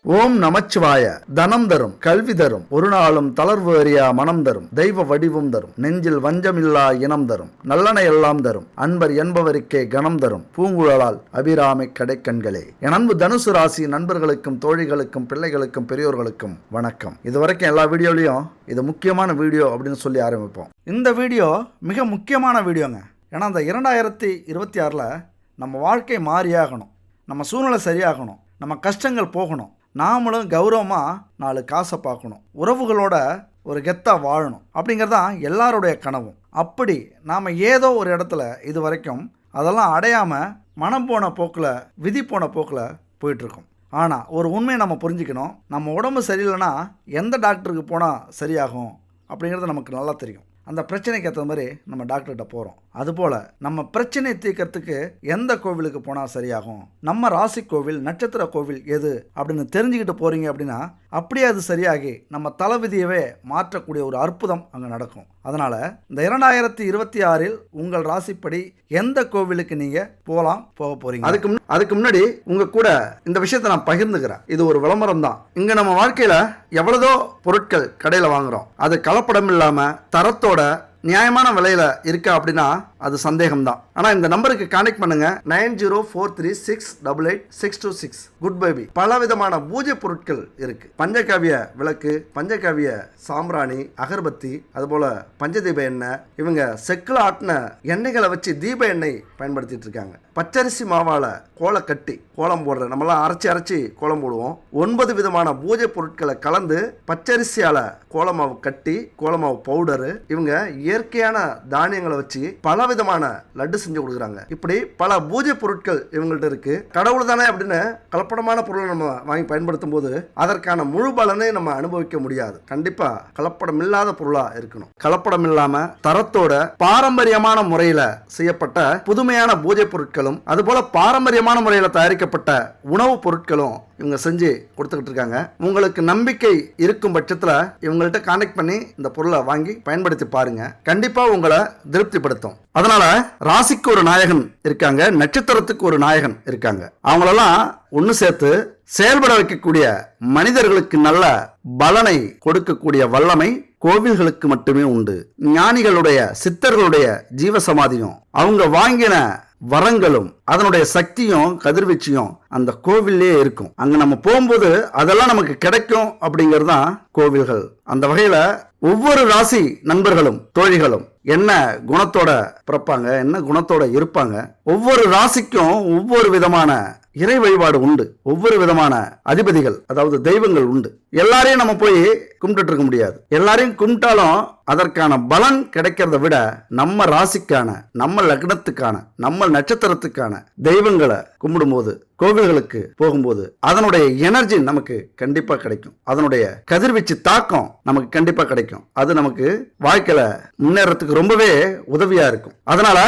ஓம் நமச்சிவாய. தனம் தரும், கல்வி தரும், ஒரு நாளும் தளர்வு அறியா மனம் தரும், தெய்வ வடிவும் தரும், நெஞ்சில் வஞ்சமில்லா இனம் தரும், நல்லன எல்லாம் தரும், அன்பர் என்பவருக்கே கணம் தரும், பூங்குழலால் அபிராமி கடைக்கண்களே. என் அன்பு தனுசு ராசி நண்பர்களுக்கும் தோழிகளுக்கும் பிள்ளைகளுக்கும் பெரியோர்களுக்கும் வணக்கம். இதுவரைக்கும் எல்லா வீடியோலையும் இது முக்கியமான வீடியோ அப்படின்னு சொல்லி ஆரம்பிப்போம். இந்த வீடியோ மிக முக்கியமான வீடியோங்க. ஏன்னா அந்த 2026 நம்ம வாழ்க்கை மாறியாகணும், நம்ம சூழ்நிலை சரியாகணும், நம்ம கஷ்டங்கள் போகணும், நாமளும் கௌரவமாக 4 காசை பார்க்கணும், உறவுகளோட ஒரு கெத்தாக வாழணும் அப்படிங்கிறதான் எல்லாருடைய கனவும். அப்படி நாம் ஏதோ ஒரு இடத்துல இது வரைக்கும் அதெல்லாம் அடையாமல் மனம் போன போக்கில் விதி போன போக்கில் போயிட்டுருக்கோம். ஆனால் ஒரு உண்மையை நம்ம புரிஞ்சுக்கணும், நம்ம உடம்பு சரியில்லைன்னா எந்த டாக்டருக்கு போனால் சரியாகும் அப்படிங்கிறது நமக்கு நல்லா தெரியும். அந்த பிரச்சனைக்கு ஏற்ற மாதிரி நம்ம டாக்டர்கிட்ட போகிறோம். அதுபோல் நம்ம பிரச்சனையை தீர்க்கறதுக்கு எந்த கோவிலுக்கு போனால் சரியாகும், நம்ம ராசி கோவில் நட்சத்திர கோவில் எது அப்படின்னு தெரிஞ்சுக்கிட்டு போகிறீங்க அப்படின்னா அப்படியே அது சரியாகி நம்ம தலைவிதியவே மாற்றக்கூடிய ஒரு அற்புதம் அங்கே நடக்கும். அதனால் இந்த 2026 உங்கள் ராசிப்படி எந்த கோவிலுக்கு நீங்கள் போக போகிறீங்க. அதுக்கு முன்னாடி உங்கள் கூட இந்த விஷயத்தை நான் பகிர்ந்துக்கிறேன். இது ஒரு விளம்பரம் தான். இங்கே நம்ம வாழ்க்கையில் எவ்வளதோ பொருட்கள் கடையில் வாங்குகிறோம், அது கலப்படம் இல்லாமல் தரத்தோட நியாயமான விலையில இருக்கா அப்படின்னா அது சந்தேகம்தான். ஆனால் இந்த நம்பருக்கு கான்டெக்ட் பண்ணுங்க 9043688626. Good baby. பல விதமான பூஜை பொருட்கள் இருக்கு. பஞ்சகாவிய விளக்கு, பஞ்சகாவிய சாம்பிராணி, அகர்பத்தி, அதுபோல பஞ்சதீப எண்ணெய், இவங்க செக்கில் ஆட்டின எண்ணெய்களை வச்சு தீப எண்ணெய் பயன்படுத்திட்டு இருக்காங்க. பச்சரிசி மாவால கோலை கட்டி கோலம் போடுற, நம்மளாம் அரைச்சி கோலம் போடுவோம். 9 விதமான பூஜை பொருட்களை கலந்து பச்சரிசியால கோலமாவு கட்டி கோலமாவு பவுடரு, இவங்க இயற்கையான தானியங்களை வச்சு பல விதமான லட்டு செஞ்சு கொடுக்குறாங்க. இப்படி பல பூஜை பொருட்கள் இவங்கள்ட்ட இருக்கு. கடவுள் தானே அப்படின்னு கலப்படமான பொருளை நம்ம வாங்கி பயன்படுத்தும் போது அதற்கான முழு பலனை நம்ம அனுபவிக்க முடியாது. கண்டிப்பா கலப்படம் இல்லாத பொருளா இருக்கணும். கலப்படம் இல்லாம தரத்தோட பாரம்பரியமான முறையில செய்யப்பட்ட புதுமையான பூஜை பொருட்களும் அதுபோல பாரம்பரியமான முறையில் தயாரிக்கப்பட்ட உணவுப் பொருட்களும் இவங்க செஞ்சு கொடுத்துக்கிட்டு இருக்காங்க. உங்களுக்கு நம்பிக்கை இருக்கும் பட்சத்தில் இவங்கள்ட்ட கான்டாக்ட் பண்ணி இந்த பொருளை வாங்கி பயன்படுத்தி பாருங்க. கண்டிப்பா உங்களை திருப்திப்படுத்தும். அதனால ராசிக்கு ஒரு நாயகன் இருக்காங்க, நட்சத்திரத்துக்கு ஒரு நாயகன் இருக்காங்க. அவங்களெல்லாம் ஒன்று சேர்த்து செயல்பட வைக்கக்கூடிய மனிதர்களுக்கு நல்ல பலனை கொடுக்கக்கூடிய வல்லமை கோவில்களுக்கு மட்டுமே உண்டு. ஞானிகளுடைய சித்தர்களுடைய ஜீவசமாதியும் அவங்க வாங்கின வரங்களும் அதனுடைய சக்தியும் கதிர்வீச்சியும் அந்த கோவிலே இருக்கும். அங்க நம்ம போகும்போது அதெல்லாம் நமக்கு கிடைக்கும் அப்படிங்கிறது தான் கோவில்கள். அந்த வகையில ஒவ்வொரு ராசி நண்பர்களும் தோழிகளும் என்ன குணத்தோட பிறப்பாங்க, என்ன குணத்தோட இருப்பாங்க, ஒவ்வொரு ராசிக்கும் ஒவ்வொரு விதமான இறை வழிபாடு உண்டு, ஒவ்வொரு விதமான அதிபதிகள் அதாவது தெய்வங்கள் உண்டு. எல்லாரையும் நம்ம போய் கும்பிட்டு இருக்க முடியாது. எல்லாரையும் கும்பிட்டாலும் அதற்கான பலன் கிடைக்கிறத விட நம்ம ராசிக்கான, நம்ம லக்னத்துக்கான, நம்ம நட்சத்திரத்துக்கான தெய்வங்களை கும்பிடும்போது, கோவில்களுக்கு போகும்போது அதனுடைய எனர்ஜி நமக்கு கண்டிப்பா கிடைக்கும். அதனுடைய கதிர்வீச்சு தாக்கம் நமக்கு கண்டிப்பா கிடைக்கும். அது நமக்கு வாழ்க்கையில முன்னேறத்துக்கு ரொம்பவே உதவியா இருக்கும். அதனால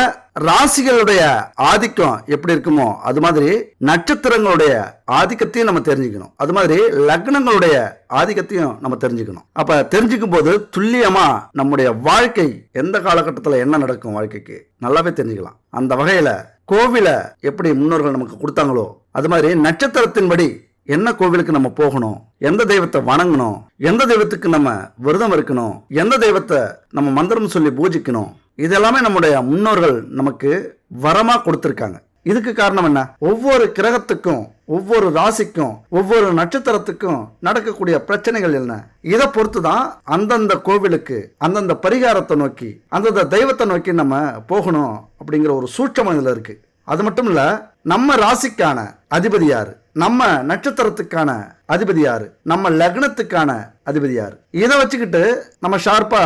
ராசிகளுடைய ஆதிக்கம் எப்படி இருக்குமோ அது மாதிரி நட்சத்திரங்களுடைய ஆதிக்கத்தையும் நம்ம தெரிஞ்சுக்கணும். அது மாதிரி லக்னங்களுடைய ஆதிக்கத்தையும் நம்ம தெரிஞ்சுக்கணும். அப்ப தெரிஞ்சுக்கும் போது துல்லியமா நம்முடைய வாழ்க்கை எந்த காலகட்டத்தில் என்ன நடக்கும் வாழ்க்கைக்கு நல்லாவே தெரிஞ்சுக்கலாம். அந்த வகையில கோவில எப்படி முன்னோர்கள் நமக்கு கொடுத்தாங்களோ அது மாதிரி நட்சத்திரத்தின்படி என்ன கோவிலுக்கு நம்ம போகணும், எந்த தெய்வத்தை வணங்கணும், எந்த தெய்வத்துக்கு நம்ம விரதம் இருக்கணும், எந்த தெய்வத்தை நம்ம மந்திரம் சொல்லி பூஜிக்கணும், இதெல்லாமே நம்முடைய முன்னோர்கள் நமக்கு வரமா கொடுத்திருக்காங்க. இதுக்கு காரணம் என்ன? ஒவ்வொரு கிரகத்துக்கும், ஒவ்வொரு ராசிக்கும், ஒவ்வொரு நட்சத்திரத்துக்கும் நடக்கக்கூடிய பிரச்சனைகள் என்ன, இதை பொறுத்து தான் அந்தந்த கோவிலுக்கு அந்தந்த பரிகாரத்தை நோக்கி அந்தந்த தெய்வத்தை நோக்கி நம்ம போகணும் அப்படிங்கிற ஒரு சூட்சமம் இதுல இருக்கு. அது மட்டும் இல்ல, நம்ம ராசிக்கான அதிபதி யாரு, நம்ம நட்சத்திரத்துக்கான அதிபதி யாரு, நம்ம லக்னத்துக்கான அதிபதி யாரு, இதை வச்சுக்கிட்டு நம்ம ஷார்ப்பா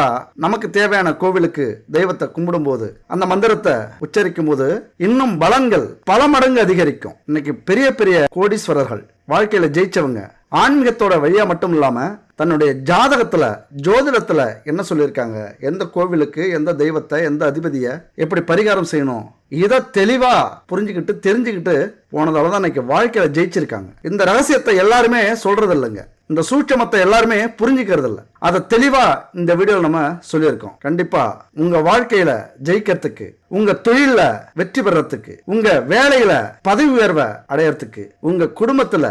நமக்கு தேவையான கோவிலுக்கு தெய்வத்தை கும்பிடும் போது அந்த மந்திரத்தை உச்சரிக்கும் போது இன்னும் பலன்கள் பல மடங்கு அதிகரிக்கும். இன்னைக்கு பெரிய பெரிய கோடீஸ்வரர்கள், வாழ்க்கையில ஜெயிச்சவங்க ஆன்மீகத்தோட வழியா மட்டும் இல்லாம தன்னுடைய ஜாதகத்துல ஜோதிடத்துல என்ன சொல்லியிருக்காங்க, எந்த கோவிலுக்கு எந்த தெய்வத்தை எந்த அதிபதியை எப்படி பரிகாரம் செய்யணும், இதை தெளிவா புரிஞ்சுக்கிட்டு தெரிஞ்சுக்கிட்டு போனதாலதான் இன்னைக்கு வாழ்க்கையில ஜெயிச்சிருக்காங்க. இந்த ரகசியத்தை எல்லாருமே சொல்றது இல்லைங்க, இந்த சூட்சமத்தை எல்லாருமே புரிஞ்சுக்கிறது இல்லை. அதை தெளிவா இந்த வீடியோல நம்ம சொல்லியிருக்கோம். கண்டிப்பா உங்க வாழ்க்கையில ஜெயிக்கிறதுக்கு, உங்க தொழில வெற்றி பெறறதுக்கு, உங்க வேலையில பதவி உயர்வை அடையறதுக்கு, உங்க குடும்பத்துல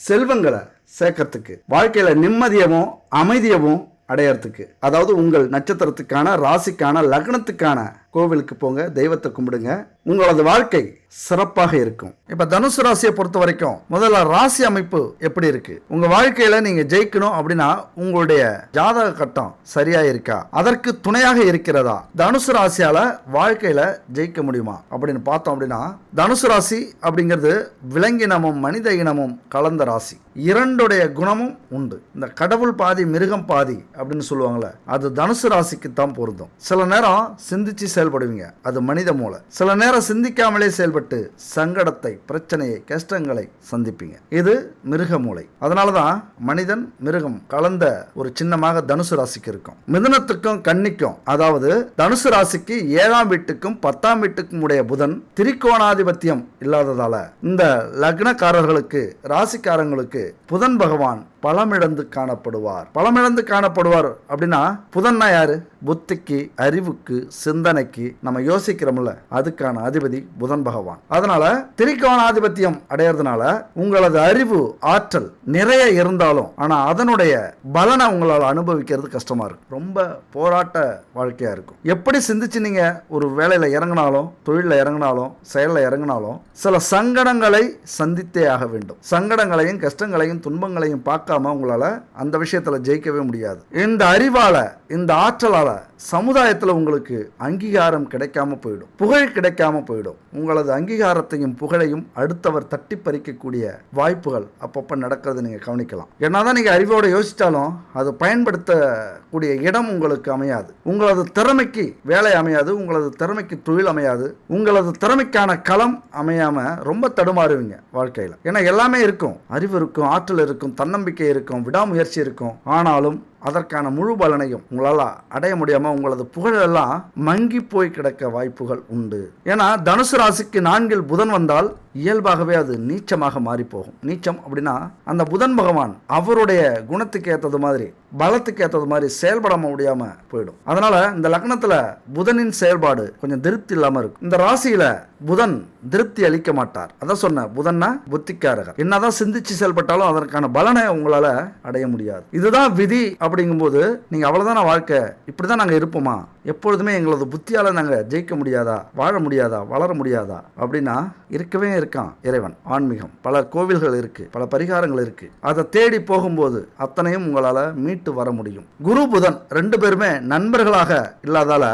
செல்வங்களை சேர்க்கறதுக்கு, வாழ்க்கையில நிம்மதியவும் அமைதியவும் அடையறதுக்கு, அதாவது உங்கள் நட்சத்திரத்துக்கான ராசிக்கான லக்னத்துக்கான கோவிலுக்கு போங்க, தெய்வத்தை கும்பிடுங்க, உங்களது வாழ்க்கை சிறப்பாக இருக்கும். இப்ப தனுசு ராசியை பொறுத்த வரைக்கும் முதல்ல ராசி அமைப்பு எப்படி இருக்கு? உங்க வாழ்க்கையில நீங்க ஜெயிக்கணும் அப்படின்னா உங்களுடைய ஜாதக கட்டம் சரியா இருக்கா? அதற்கு துணையாக இருக்கிறதா? தனுசு ராசியால வாழ்க்கையில ஜெயிக்க முடியுமா அப்படின்னு பார்த்தோம் அப்படின்னா, தனுசு ராசி அப்படிங்கிறது விலங்கினமும் மனித இனமும் கலந்த ராசி. இரண்டுடைய குணமும் உண்டு. இந்த கடவுள் பாதி மிருகம் பாதி அப்படின்னு சொல்லுவாங்கல்ல, அது தனுசு ராசிக்கு தான் பொருந்தும். சில நேரம் சிந்திச்சு செயல்படுவீங்க, அது மனித மூளை. சில நேரம் சிந்திக்காமலே செயல்பட்டு சங்கடத்தை, பிரச்சனையை, கஷ்டங்களை சந்திப்பீங்க, இது மிருக மூளை. அதனாலதான் மனிதன் மிருகம் கலந்த ஒரு சின்னமாக தனுசு ராசிக்கு இருக்கும். மிதுனத்துக்கும் கன்னிக்கும், அதாவது தனுசு ராசிக்கு 7ஆம் வீட்டுக்கும் 10ஆம் வீட்டுக்கும் உடைய புதன் திரிகோணாதிபத்தியம் இல்லாததால இந்த லக்னக்காரர்களுக்கு, ராசிக்காரங்களுக்கு புதன் பகவான் பலமிழந்து காணப்படுவார். பலமிழந்து காணப்படுவார் அப்படின்னா புதன்னா யாரு? புத்திக்கு, அறிவுக்கு, சிந்தனைக்கு, நம்ம யோசிக்கிறோம்ல, அதுக்கான அதிபதி புதன் பகவான். அதனால திரிகோணாதிபத்தியம் அடையறதுனால உங்களது அறிவு, ஆற்றல் நிறைய இருந்தாலும் ஆனா அதனுடைய பலனை உங்களால் அனுபவிக்கிறது கஷ்டமா இருக்கும். ரொம்ப போராட்ட வாழ்க்கையா இருக்கும். எப்படி சிந்திச்சு நீங்க ஒரு வேலையில இறங்கினாலும், தொழில இறங்கினாலும், செயல்ல இறங்கினாலும் சில சங்கடங்களை சந்தித்தே ஆக வேண்டும். சங்கடங்களையும் கஷ்டங்களையும் துன்பங்களையும் பார்க்காம உங்களால அந்த விஷயத்துல ஜெயிக்கவே முடியாது. இந்த அறிவால, இந்த ஆற்றலால சமுதாயத்தில் உங்களுக்கு அங்கீகாரம் கிடைக்காம போயிடும், புகழ் கிடைக்காம போயிடும். உங்களது அங்கீகாரத்தையும் புகழையும் அடுத்தவர் தட்டி பறிக்கக்கூடிய வாய்ப்புகள் அப்பப்ப நடக்கிறது நீங்க கவனிக்கலாம். என்னதான் நீங்க அறிவோட யோசிச்சாலும் அது பயன்படுத்தக்கூடிய இடம் உங்களுக்கு அமையாது. உங்களது திறமைக்கு வேலை அமையாது, உங்களது திறமைக்கு தொழில் அமையாது, உங்களது திறமைக்கான களம் அமையாம ரொம்ப தடுமாறுவீங்க வாழ்க்கையில. ஏன்னா எல்லாமே இருக்கும், அறிவு இருக்கும், ஆற்றல் இருக்கும், தன்னம்பிக்கை இருக்கும், விடாமுயற்சி இருக்கும். ஆனாலும் அதற்கான முழு பலனையும் உங்களால் அடைய முடியாமல் உங்களது புகழெல்லாம் மங்கி போய் கிடக்க வாய்ப்புகள் உண்டு. ஏன்னா தனுசு ராசிக்கு 4இல் புதன் வந்தால் இயல்பாகவே அது நீச்சமாக மாறி போகும். நீச்சம் அப்படின்னா அந்த புதன் பகவான் அவருடைய குணத்துக்கு ஏற்றது மாதிரி, பலத்துக்கு ஏற்றது மாதிரி செயல்பட முடியாம போயிடும். அதனால இந்த லக்னத்துல புதனின் செயல்பாடு கொஞ்சம் திருப்தி இல்லாம இருக்கும். இந்த ராசியில புதன் திருப்தி அளிக்க மாட்டார். அதான் சொன்ன, புதன்னா புத்திக்காரகர். என்னதான் சிந்திச்சு செயல்பட்டாலும் அதற்கான பலனை உங்களால அடைய முடியாது. இதுதான் விதி. அப்படிங்கும்போது நீங்க அவ்வளவுதான் வாழ்க்கை, இப்படிதான் நாங்க இருப்போமா, எப்பொழுதுமே எங்களது புத்தியால நாங்க ஜெயிக்க முடியாதா, வாழ முடியாதா, வளர முடியாதா அப்படின்னா இருக்கவே இருக்கான் இறைவன். ஆன்மீகம், பல கோவில்கள் இருக்கு, பல பரிகாரங்கள் இருக்கு. அதை தேடி போகும்போது அத்தனையும் உங்களால மீட்டு வர முடியும். குரு புதன் 2 பேருமே நண்பர்களாக இல்லாதால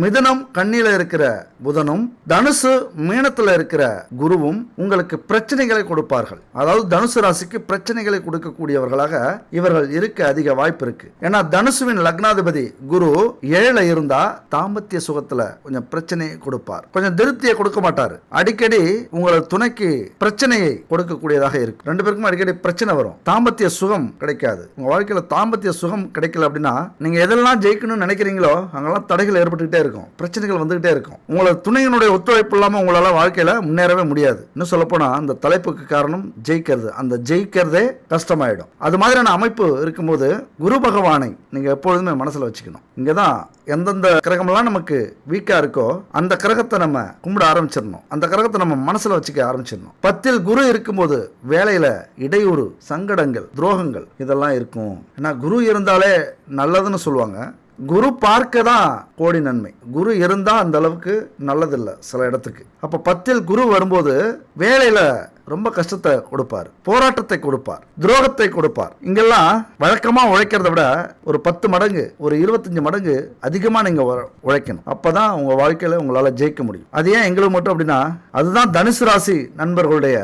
மிதுனம் கண்ணில இருக்கிற புதனும் தனுசு மீனத்துல இருக்கிற குருவும் உங்களுக்கு பிரச்சனைகளை கொடுப்பார்கள். அதாவது தனுசு ராசிக்கு பிரச்சனைகளை கொடுக்கக்கூடியவர்களாக இவர்கள் இருக்க அதிக வாய்ப்பு இருக்கு. ஏன்னா தனுசுவின் லக்னாதிபதி குரு 7ல இருந்தா தாம்பத்திய சுகத்துல கொஞ்சம் பிரச்சனையை கொடுப்பார், கொஞ்சம் திருப்தியை கொடுக்க மாட்டார். அடிக்கடி உங்களது துணைக்கு பிரச்சனையை கொடுக்கக்கூடியதாக இருக்கு. 2 பேருக்கும் அடிக்கடி பிரச்சனை வரும், தாம்பத்திய சுகம் கிடைக்காது. உங்க வாழ்க்கையில தாம்பத்திய சுகம் கிடைக்கல அப்படின்னா நீங்க எதெல்லாம் ஜெயிக்கணும்னு நினைக்கிறீங்களோ அங்கெல்லாம் தடைகள் ஏற்பட்டுக்கிட்டே இருக்கும், பிரச்சனைகள் வந்துகிட்டே இருக்கும். உங்களது துணையினுடைய ஒத்துழைப்பு இல்லாம உங்களால வாழ்க்கையில முன்னேறவே முடியாது. இன்னும் சொல்ல போனா அந்த தலைப்புக்கு காரணம் ஜெயிக்கிறது, அந்த ஜெயிக்கிறதே கஷ்டமாயிடும். அது மாதிரியான அமைப்பு இருக்கும்போது குரு பகவானை நீங்க எப்பொழுதுமே மனசுல வச்சுக்கணும். இங்கதான் எந்தெந்த கிரகமெல்லாம் நமக்கு வீக்கா இருக்கோ அந்த கிரகத்தை நம்ம கும்பிட ஆரம்பிச்சிடணும், அந்த கிரகத்தை நம்ம மனசுல வச்சுக்க ஆரம்பிச்சிடணும். 10இல் குரு இருக்கும்போது வேலையில இடையூறு, சங்கடங்கள், துரோகங்கள் இதெல்லாம் இருக்கும். ஏன்னா குரு இருந்தாலே நல்லதுன்னு சொல்லுவாங்க. குரு பார்க்க தான் கோடி நன்மை, குரு இருந்தா அந்த அளவுக்கு நல்லதில்லை சில இடத்துக்கு. அப்ப 10இல் குரு வரும்போது வேலையில ரொம்ப கஷ்டத்தை கொடுப்பார், போராட்டத்தை கொடுப்பார், துரோகத்தை கொடுப்பார். இங்கெல்லாம் வழக்கமா உழைக்கிறத விட ஒரு 10 மடங்கு, ஒரு 25 மடங்கு அதிகமா நீங்க உழைக்கணும். அப்பதான் உங்க வாழ்க்கையில உங்களால ஜெயிக்க முடியும். அது ஏன் எங்களுக்கு மட்டும் அப்படின்னா அதுதான் தனுசு ராசி நண்பர்களுடைய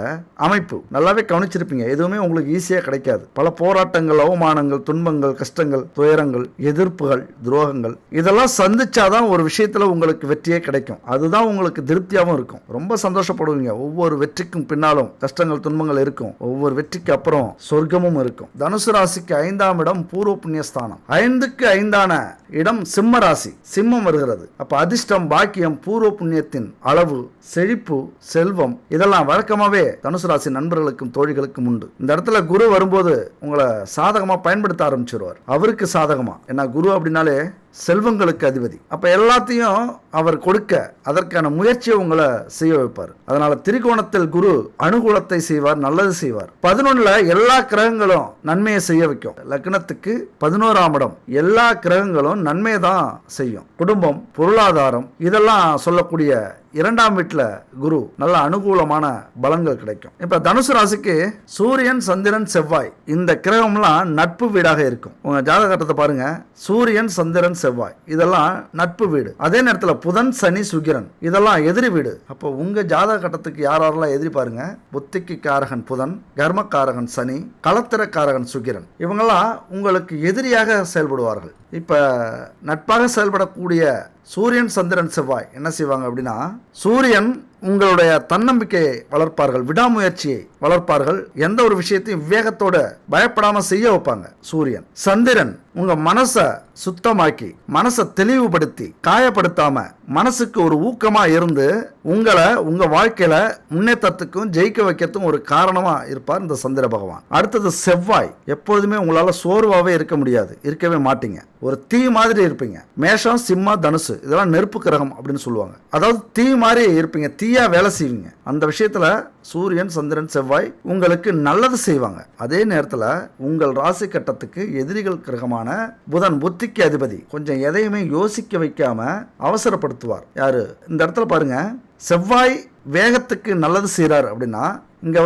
அமைப்பு. நல்லாவே கவனிச்சிருப்பீங்க, எதுவுமே உங்களுக்கு ஈஸியா கிடைக்காது. பல போராட்டங்கள், அவமானங்கள், துன்பங்கள், கஷ்டங்கள், துயரங்கள், எதிர்ப்புகள், துரோகங்கள் இதெல்லாம் சந்திச்சாதான் ஒரு விஷயத்துல உங்களுக்கு வெற்றியே கிடைக்கும். அதுதான் உங்களுக்கு திருப்தியாகவும் இருக்கும், ரொம்ப சந்தோஷப்படுவீங்க. ஒவ்வொரு வெற்றிக்கும் பின்னாலும் கஷ்டங்கள், துன்பங்கள் இருக்கும். ஒவ்வொரு வெற்றிக்கு அப்புறம் சொர்க்கமும் இருக்கும். தனுசு ராசிக்கு 5ஆம் இடம் பூர்வ புண்ணியஸ்தானம், 5க்கு 5ஆன இடம் சிம்ம ராசி, சிம்மம் வருகிறது. அப்ப அதிர்ஷ்டம், பாக்கியம், பூர்வ புண்ணியத்தின் அளவு, செழிப்பு, செல்வம் இதெல்லாம் வழக்கமாவே தனுசு ராசி நண்பர்களுக்கும் தோழிகளுக்கும் உண்டு. இந்த இடத்துல குரு வரும்போது உங்களை சாதகமா பயன்படுத்த ஆரம்பிச்சிருவார், அவருக்கு சாதகமா. ஏன்னா குரு அப்படின்னாலே செல்வங்களுக்கு அதிபதி. அப்ப எல்லாத்தையும் அவர் கொடுக்க அதற்கான முயற்சியை உங்களை செய்ய வைப்பார். அதனால திரிகோணத்தில் குரு அனுகூலத்தை செய்வார், நல்லது செய்வார். 11ல எல்லா கிரகங்களும் நன்மையை செய்ய வைக்கும். லக்னத்துக்கு 11ஆம் இடம் எல்லா கிரகங்களும் நன்மையை தான் செய்யும். குடும்பம், பொருளாதாரம் இதெல்லாம் சொல்லக்கூடிய 2ஆம் வீட்டில் குரு நல்ல அனுகூலமான பலன்கள் கிடைக்கும். இப்ப தனுசு ராசிக்கு சூரியன், சந்திரன், செவ்வாய் இந்த கிரகம்லாம் நட்பு வீடாக இருக்கும். உங்க ஜாதக கட்டத்தை பாருங்க. சூரியன், சந்திரன், செவ்வாய் இதெல்லாம் நட்பு வீடு. அதே நேரத்தில் புதன், சனி, சுக்கிரன் இதெல்லாம் எதிரி வீடு. அப்போ உங்க ஜாதக கட்டத்துக்கு யாரெல்லாம் எதிரி பாருங்க. புத்திக்கு காரகன் புதன், கர்மக்காரகன் சனி, களத்திர காரகன் சுக்கிரன் இவங்கெல்லாம் உங்களுக்கு எதிரியாக செயல்படுவார்கள். இப்ப நட்பாக செயல்படக்கூடிய சூரியன், சந்திரன், செவ்வாய் என்ன செய்வாங்க அப்படின்னா, சூரியன் உங்களுடைய தன்னம்பிக்கையை வளர்ப்பார்கள், விடாமுயற்சியை வளர்ப்பார்கள், எந்த ஒரு விஷயத்தையும் விவேகத்தோட பயப்படாம செய்ய வைப்பாங்க. சூரியன். சந்திரன் உங்க மனசை சுத்தமாக்கி மனசை தெளிவுபடுத்தி காயப்படுத்தாம மனசுக்கு ஒரு ஊக்கமா இருந்து உங்களை உங்க வாழ்க்கையில முன்னேற்றத்துக்கும் ஜெயிக்க வைக்கிறதுக்கும் ஒரு காரணமா இருப்பார் இந்த சந்திர பகவான். அடுத்தது செவ்வாய். எப்பொழுதுமே உங்களால சோர்வாவே இருக்க முடியாது, இருக்கவே மாட்டீங்க. ஒரு தீ மாதிரி இருப்பீங்க. மேஷம், சிம்ம, தனுசு இதெல்லாம் நெருப்பு கிரகம் அப்படின்னு சொல்லுவாங்க. அதாவது தீ மாதிரி இருப்பீங்க, தீயா வேலை செய்வீங்க. அந்த விஷயத்துல சூரியன், சந்திரன், செவ்வாய் உங்களுக்கு நல்லது செய்வாங்க. அதே நேரத்தில் உங்கள் ராசி கட்டத்துக்கு எதிரிகள் கிரகமான புதன், புத்திக்கு அதிபதி, கொஞ்சம் எதையுமே யோசிக்க வைக்காம அவசரப்படுத்துவார். யாரு இந்த இடத்துல பாருங்க. செவ்வாய் வேகத்துக்கு நல்லது செய்கிறார் அப்படின்னா இங்க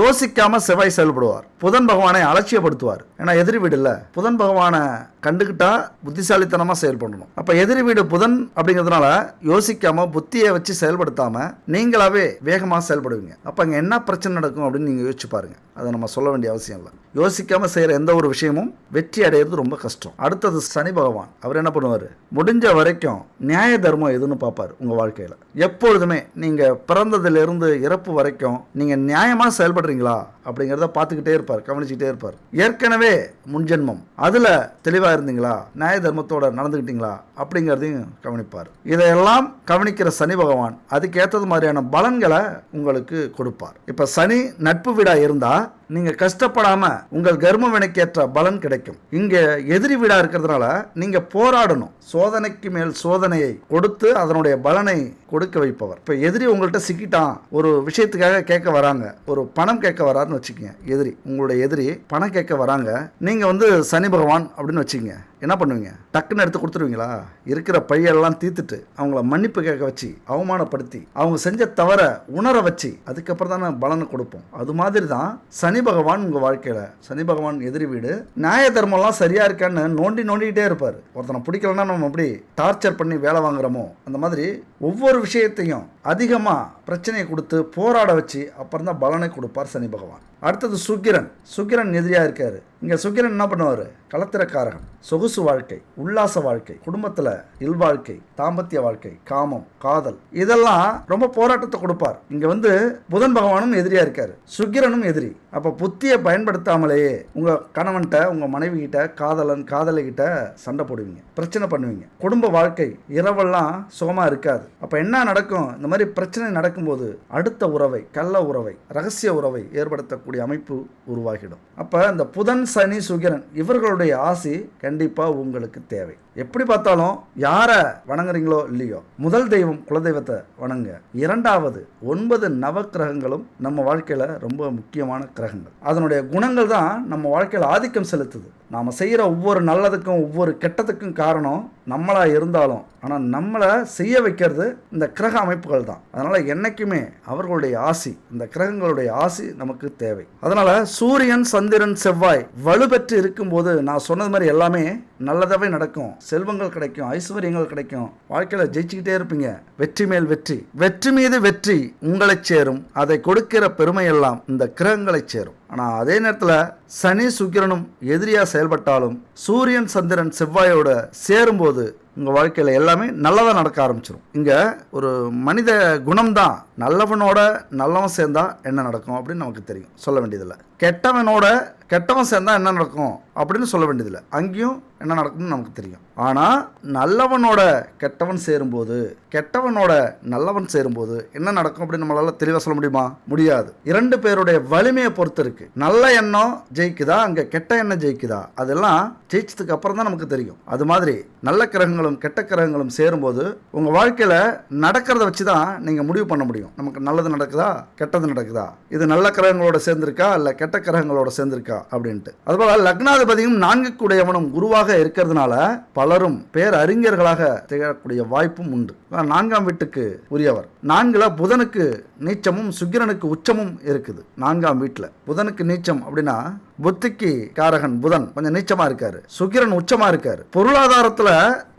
யோசிக்காம செவ்வாய் செயல்படுவார். புதன் பகவானை அலட்சியப்படுத்துவார். ஏன்னா எதிரி வீடு இல்ல. புதன் பகவானை கண்டுகிட்டா புத்திசாலித்தனமா செயல்படணும். அப்ப எதிரி வீடு புதன் அப்படிங்கிறதுனால யோசிக்காம புத்தியை வச்சு செயல்படுத்தாம நீங்களாவே வேகமா செயல்படுவீங்க. அப்ப அங்க என்ன பிரச்சனை நடக்கும் அப்படின்னு நீங்க யோசிச்சு பாருங்க. அதை நம்ம சொல்ல வேண்டிய அவசியம் இல்லை. யோசிக்காம செய்யற எந்த ஒரு விஷயமும் வெற்றி அடையிறது ரொம்ப கஷ்டம். அடுத்தது சனி பகவான். அவர் என்ன பண்ணுவாரு, முடிஞ்ச வரைக்கும் நியாய தர்மம் எதுன்னு பார்ப்பாரு. உங்க வாழ்க்கையில எப்பொழுதுமே நீங்க பிறந்ததிலிருந்து இறப்பு வரைக்கும் நீங்க நியாயமா செயல்படுறீங்களா அப்படிங்கிறத பார்த்துக்கிட்டே இருப்பார், கவனிச்சுக்கிட்டே இருப்பார். ஏற்கனவே முன்ஜென்மம் அதுல தெளிவா இருந்தீங்களா, நியாய தர்மத்தோட நடந்துக்கிட்டீங்களா அப்படிங்கிறதையும் கவனிப்பார். இதையெல்லாம் கவனிக்கிற சனி பகவான் அதுக்கு ஏற்றது மாதிரியான பலன்களை உங்களுக்கு கொடுப்பார். இப்ப சனி நட்பு வீடா இருந்தா நீங்க கஷ்டப்படாம உங்கள் கர்ம வினைக்கேற்ற பலன் கிடைக்கும். இங்க எதிரி வீடா இருக்கிறதுனால நீங்க போராடணும். சோதனைக்கு மேல் சோதனையை கொடுத்து அதனுடைய பலனை கொடுக்க வைப்பவர். இப்ப எதிரி உங்கள்கிட்ட சிக்கிட்டான், ஒரு விஷயத்துக்காக கேட்க வராங்க, ஒரு பணம் கேட்க வராருன்னு வச்சுக்கோங்க. எதிரி, உங்களுடைய எதிரி பணம் கேட்க வராங்க. நீங்க சனி பகவான் அப்படின்னு வச்சுக்கோங்க. என்ன பண்ணுவீங்க? டக்குன்னு எடுத்து கொடுத்துருவீங்களா? இருக்கிற பையெல்லாம் தீர்த்துட்டு அவங்கள மன்னிப்பு கேட்க வச்சு அவமானப்படுத்தி அவங்க செஞ்ச தவற உணர வச்சு அதுக்கப்புறம் தானே பலனை கொடுப்போம். அது மாதிரி தான் சனி பகவான் உங்க வாழ்க்கையில. சனி பகவான் எதிரி வீடு. நியாய தர்மம்லாம் சரியா இருக்கான்னு நோண்டிக்கிட்டே இருப்பாரு. ஒருத்தனை பிடிக்கலன்னா நம்ம அப்படி டார்ச்சர் பண்ணி வேலை வாங்குறோமோ அந்த மாதிரி ஒவ்வொரு விஷயத்தையும் அதிகமா பிரச்சனையை கொடுத்து போராட வச்சு அப்புறம் தான் பலனை கொடுப்பார் சனி பகவான். அடுத்தது சுக்கிரன். சுக்கிரன் எதிரியா இருக்காரு. இங்க சுக்கிரன் என்ன பண்ணுவாரு? களத்திரக்காரகன். சொகுசு வாழ்க்கை, உல்லாச வாழ்க்கை, குடும்பத்துல இல்வாழ்க்கை, தாம்பத்திய வாழ்க்கை, காமம், காதல் இதெல்லாம் ரொம்ப போராட்டத்தை கொடுப்பார். இங்க புதன் பகவானும் எதிரியா இருக்காரு, சுக்கிரனும் எதிரி. அப்ப புத்தியை பயன்படுத்தாமலேயே உங்க கணவன்கிட்ட, உங்க மனைவி கிட்ட, காதலை கிட்ட சண்டை போடுவீங்க, பிரச்சனை பண்ணுவீங்க. குடும்ப வாழ்க்கை இரவெல்லாம் சுகமா இருக்காது. அப்ப என்ன நடக்கும்? இந்த மாதிரி பிரச்சனை நடக்கும்போது அடுத்த உறவை, கள்ள உறவை, ரகசிய உறவை ஏற்படுத்தக்கூடிய அமைப்பு உருவாகிடும். அப்ப இந்த புதன், சனி, சுக்கிரன் இவர்களுடைய ஆசி கண்டிப்பா உங்களுக்கு தேவை. எப்படி பார்த்தாலும் யாரை வணங்குறீங்களோ இல்லையோ, முதல் தெய்வம் குலதெய்வத்தை வணங்க. இரண்டாவது 9 நவக்கிரகங்களும் நம்ம வாழ்க்கையில ரொம்ப முக்கியமான கிரகங்கள். அதனுடைய குணங்கள் தான் நம்ம வாழ்க்கையில ஆதிக்கம் செலுத்துது. நாம செய்யற ஒவ்வொரு நல்லதுக்கும் ஒவ்வொரு கெட்டதுக்கும் காரணம் நம்மளா இருந்தாலும் ஆனால் நம்மளை செய்ய வைக்கிறது இந்த கிரக அமைப்புகள் தான். அதனால என்னைக்குமே அவர்களுடைய ஆசி, இந்த கிரகங்களுடைய ஆசி நமக்கு தேவை. அதனால சூரியன், சந்திரன், செவ்வாய் வலுப்பெற்று இருக்கும்போது நான் சொன்னது மாதிரி எல்லாமே நல்லதாவே நடக்கும். செல்வங்கள் கிடைக்கும், ஐஸ்வர்யங்கள் கிடைக்கும், வாழ்க்கையில ஜெயிச்சுக்கிட்டே இருப்பீங்க. வெற்றி மேல் வெற்றி, வெற்றி மீது வெற்றி உங்களை சேரும். அதை கொடுக்கிற பெருமை எல்லாம் இந்த கிரகங்களை சேரும். ஆனால் அதே நேரத்தில் சனி சுக்கிரனும் எதிரியாக செயல்பட்டாலும் சூரியன், சந்திரன், செவ்வாயோட சேரும்போது உங்கள் வாழ்க்கையில் எல்லாமே நல்லதாக நடக்க ஆரம்பிச்சிடும். இங்கே ஒரு மனித குணம்தான், நல்லவனோட நல்லவன் சேர்ந்தா என்ன நடக்கும் அப்படின்னு நமக்கு தெரியும், சொல்ல வேண்டியதில்லை. கெட்டவனோட கெட்டவன் சேர்ந்தா என்ன நடக்கும் அப்படின்னு சொல்ல வேண்டியதில்லை. அங்கேயும் என்ன நடக்கும்னு நமக்கு தெரியும். ஆனால் நல்லவனோட கெட்டவன் சேரும்போது, கெட்டவனோட நல்லவன் சேரும்போது என்ன நடக்கும் அப்படின்னு நம்மளால தெளிவாக சொல்ல முடியுமா? முடியாது. 2 பேருடைய வலிமையை பொறுத்து இருக்கு. நல்ல எண்ணம் ஜெயிக்குதா, அங்கே கெட்ட எண்ணம் ஜெயிக்குதா, அதெல்லாம் ஜெயிச்சதுக்கு அப்புறம் தான் நமக்கு தெரியும். அது மாதிரி நல்ல கிரகங்களும் கெட்ட கிரகங்களும் சேரும்போது உங்கள் வாழ்க்கையில் நடக்கிறத வச்சு தான் நீங்கள் முடிவு பண்ண முடியும். நமக்கு நல்லது நடக்குதா, கெட்டது நடக்குதா, இது நல்ல கிரகங்களோட சேர்ந்திருக்கா இல்லை கெட்ட கிரகங்களோட சேர்ந்திருக்கா அப்படின்ட்டு. அதுபோல் லக்னாதிபதியும் 4 கூடையவனும் குருவாக இருக்கிறதுனால பலரும் பேர் அறிஞர்களாக திகழக்கூடிய வாய்ப்பும் உண்டு. 4ஆம் வீட்டுக்கு உரியவர். 4ல் புதனுக்கு நீச்சமும் சுக்கிரனுக்கு உச்சமும் இருக்குது. 4ஆம் வீட்டில் புதனுக்கு நீச்சம் அப்படின்னா புத்திக்கு காரகன் புதன் கொஞ்சம் நீச்சமா இருக்காரு, சுக்கிரன் உச்சமா இருக்காரு. பொருளாதாரத்துல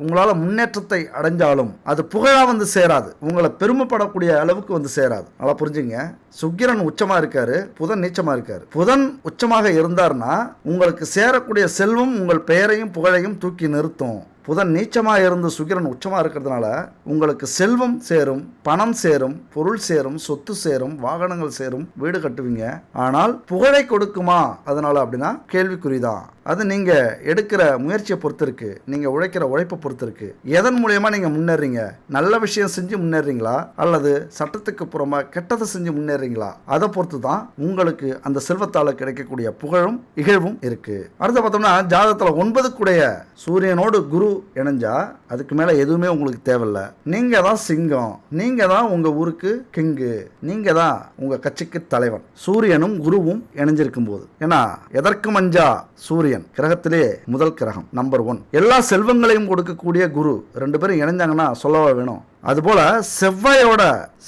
உங்களால முன்னேற்றத்தை அடைஞ்சாலும் அது புகழா வந்து சேராது, உங்களை பெருமைப்படக்கூடிய அளவுக்கு வந்து சேராது. நல்லா புரிஞ்சுங்க. சுக்கிரன் உச்சமா இருக்காரு, புதன் நீச்சமா இருக்காரு. புதன் உச்சமாக இருந்தார்னா உங்களுக்கு சேரக்கூடிய செல்வம் உங்கள் பெயரையும் புகழையும் தூக்கி நிறுத்தும். புதன் நீச்சமாக இருந்து சுக்கிரன் உச்சமாக இருக்கிறதுனால உங்களுக்கு செல்வம் சேரும், பணம் சேரும், பொருள் சேரும், சொத்து சேரும், வாகனங்கள் சேரும், வீடு கட்டுவீங்க. ஆனால் புகழை கொடுக்குமா அதனால அப்படின்னா கேள்விக்குறிதான். அது நீங்கள் எடுக்கிற முயற்சியை பொறுத்து இருக்கு, நீங்கள் உழைக்கிற உழைப்பை பொறுத்து இருக்கு. எதன் மூலயமா நீங்கள் முன்னேறீங்க? நல்ல விஷயம் செஞ்சு முன்னேறீங்களா அல்லது சட்டத்துக்கு புறமா கெட்டதை செஞ்சு முன்னேறீங்களா? அதை பொறுத்து தான் உங்களுக்கு அந்த செல்வத்தால் கிடைக்கக்கூடிய புகழும் இகழ்வும் இருக்கு. அடுத்து பார்த்தோம்னா ஜாதகத்தில் 9 கூடைய சூரியனோடு குரு இணைஞ்சா அதுக்கு மேலே எதுவுமே உங்களுக்கு தேவையில்ல. நீங்கள் தான் சிங்கம், நீங்கள் தான் உங்கள் ஊருக்கு கிங்கு, நீங்கள் தான் உங்கள் கட்சிக்கு தலைவன். சூரியனும் குருவும் இணைஞ்சிருக்கும் போது, ஏன்னா எதற்கு மஞ்சா சூரியன் கிரகத்திலே முதல் கிரகம், நம்பர் 1. எல்லா செல்வங்களையும் கொடுக்கக்கூடிய குரு 2 பேரும் இணைஞ்சாங்கன்னா சொல்லவா வேணும். அதுபோல